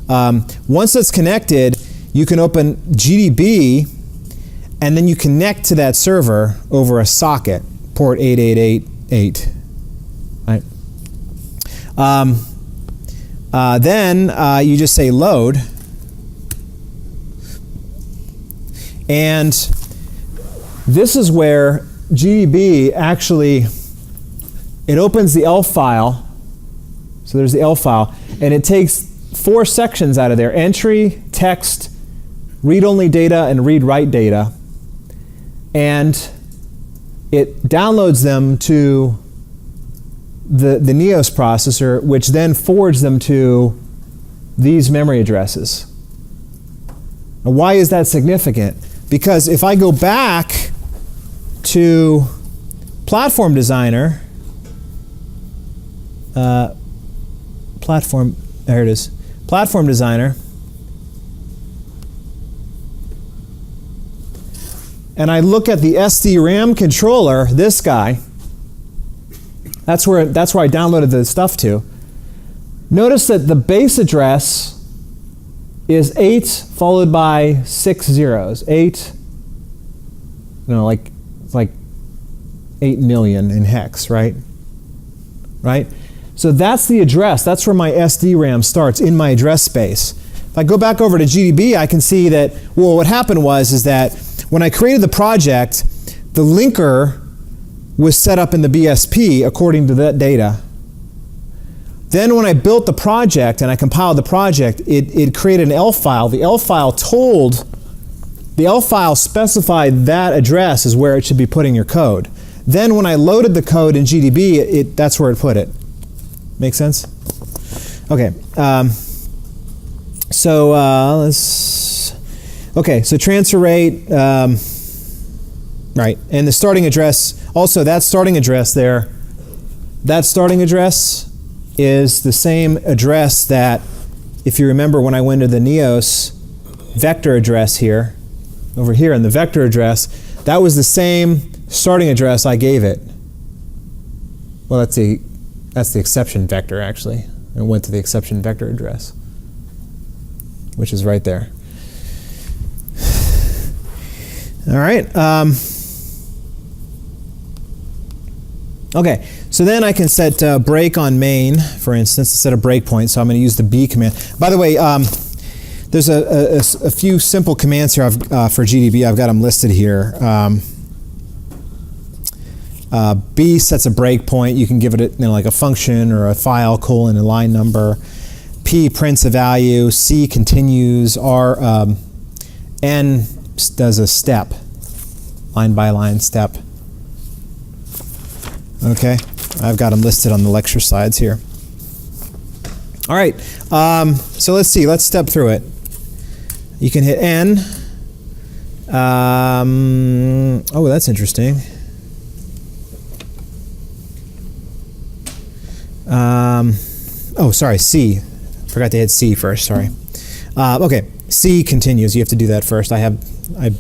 Once that's connected, you can open GDB, and then you connect to that server over a socket. Port 8888, right? Then you just say load, and this is where GDB actually, it opens the ELF file. So there's the ELF file, and it takes 4 sections out of there: entry, text, read-only data, and read-write data, and it downloads them to the Neos processor, which then forwards them to these memory addresses. Now, why is that significant? Because if I go back to Platform Designer, Platform Designer, and I look at the SD-RAM controller, this guy, that's where I downloaded the stuff to. Notice that the base address is 8 followed by 6 zeros. 8, it's like 8 million in hex, right? Right? So that's the address. That's where my SD-RAM starts, in my address space. If I go back over to GDB, I can see that, well, what happened is that when I created the project, the linker was set up in the BSP according to that data. Then when I built the project and I compiled the project, it created an ELF file. The ELF file specified that address is where it should be putting your code. Then when I loaded the code in GDB, that's where it put it. Make sense? Okay. Okay, so transfer rate, right, and the starting address, also that starting address there, that starting address is the same address that, if you remember when I went to the NEOS vector address here, over here in the vector address, that was the same starting address I gave it. Well, that's the exception vector, actually. It went to the exception vector address, which is right there. All right. Okay, so then I can set break on main, for instance, to set a breakpoint. So I'm going to use the B command. By the way, there's a few simple commands here for GDB. I've got them listed here. B sets a breakpoint. You can give it like a function or a file, colon, and line number. P prints a value. C continues. N does a step, line by line step. Okay, I've got them listed on the lecture slides here. All right, so let's see. Let's step through it. You can hit N. Oh, that's interesting. Oh, sorry, C. Forgot to hit C first, sorry. Okay, C continues. You have to do that first. I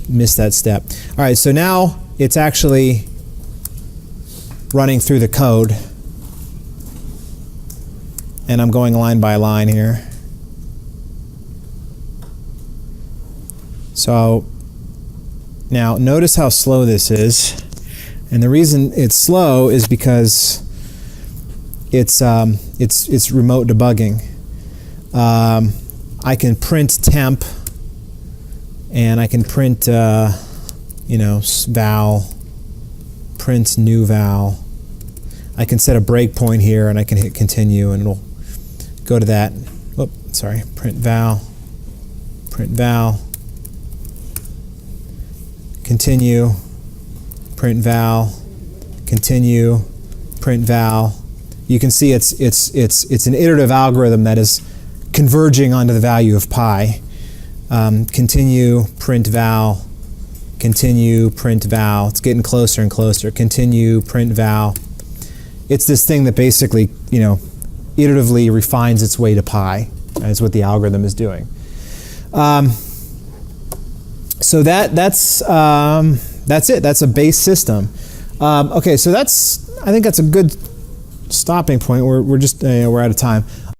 missed that step. All right, so now it's actually running through the code. And I'm going line by line here. So now notice how slow this is. And the reason it's slow is because it's remote debugging. I can print temp, and I can print val, print new val. I can set a breakpoint here, and I can hit continue, and it'll go to that. Oh, sorry, print val, continue, print val, continue, print val. You can see it's an iterative algorithm that is converging onto the value of pi. Continue, print val, continue, print val. It's getting closer and closer. Continue, print val. It's this thing that basically, iteratively refines its way to pi. That's what the algorithm is doing. So that's it. That's a base system. Okay, so I think that's a good stopping point. We're out of time.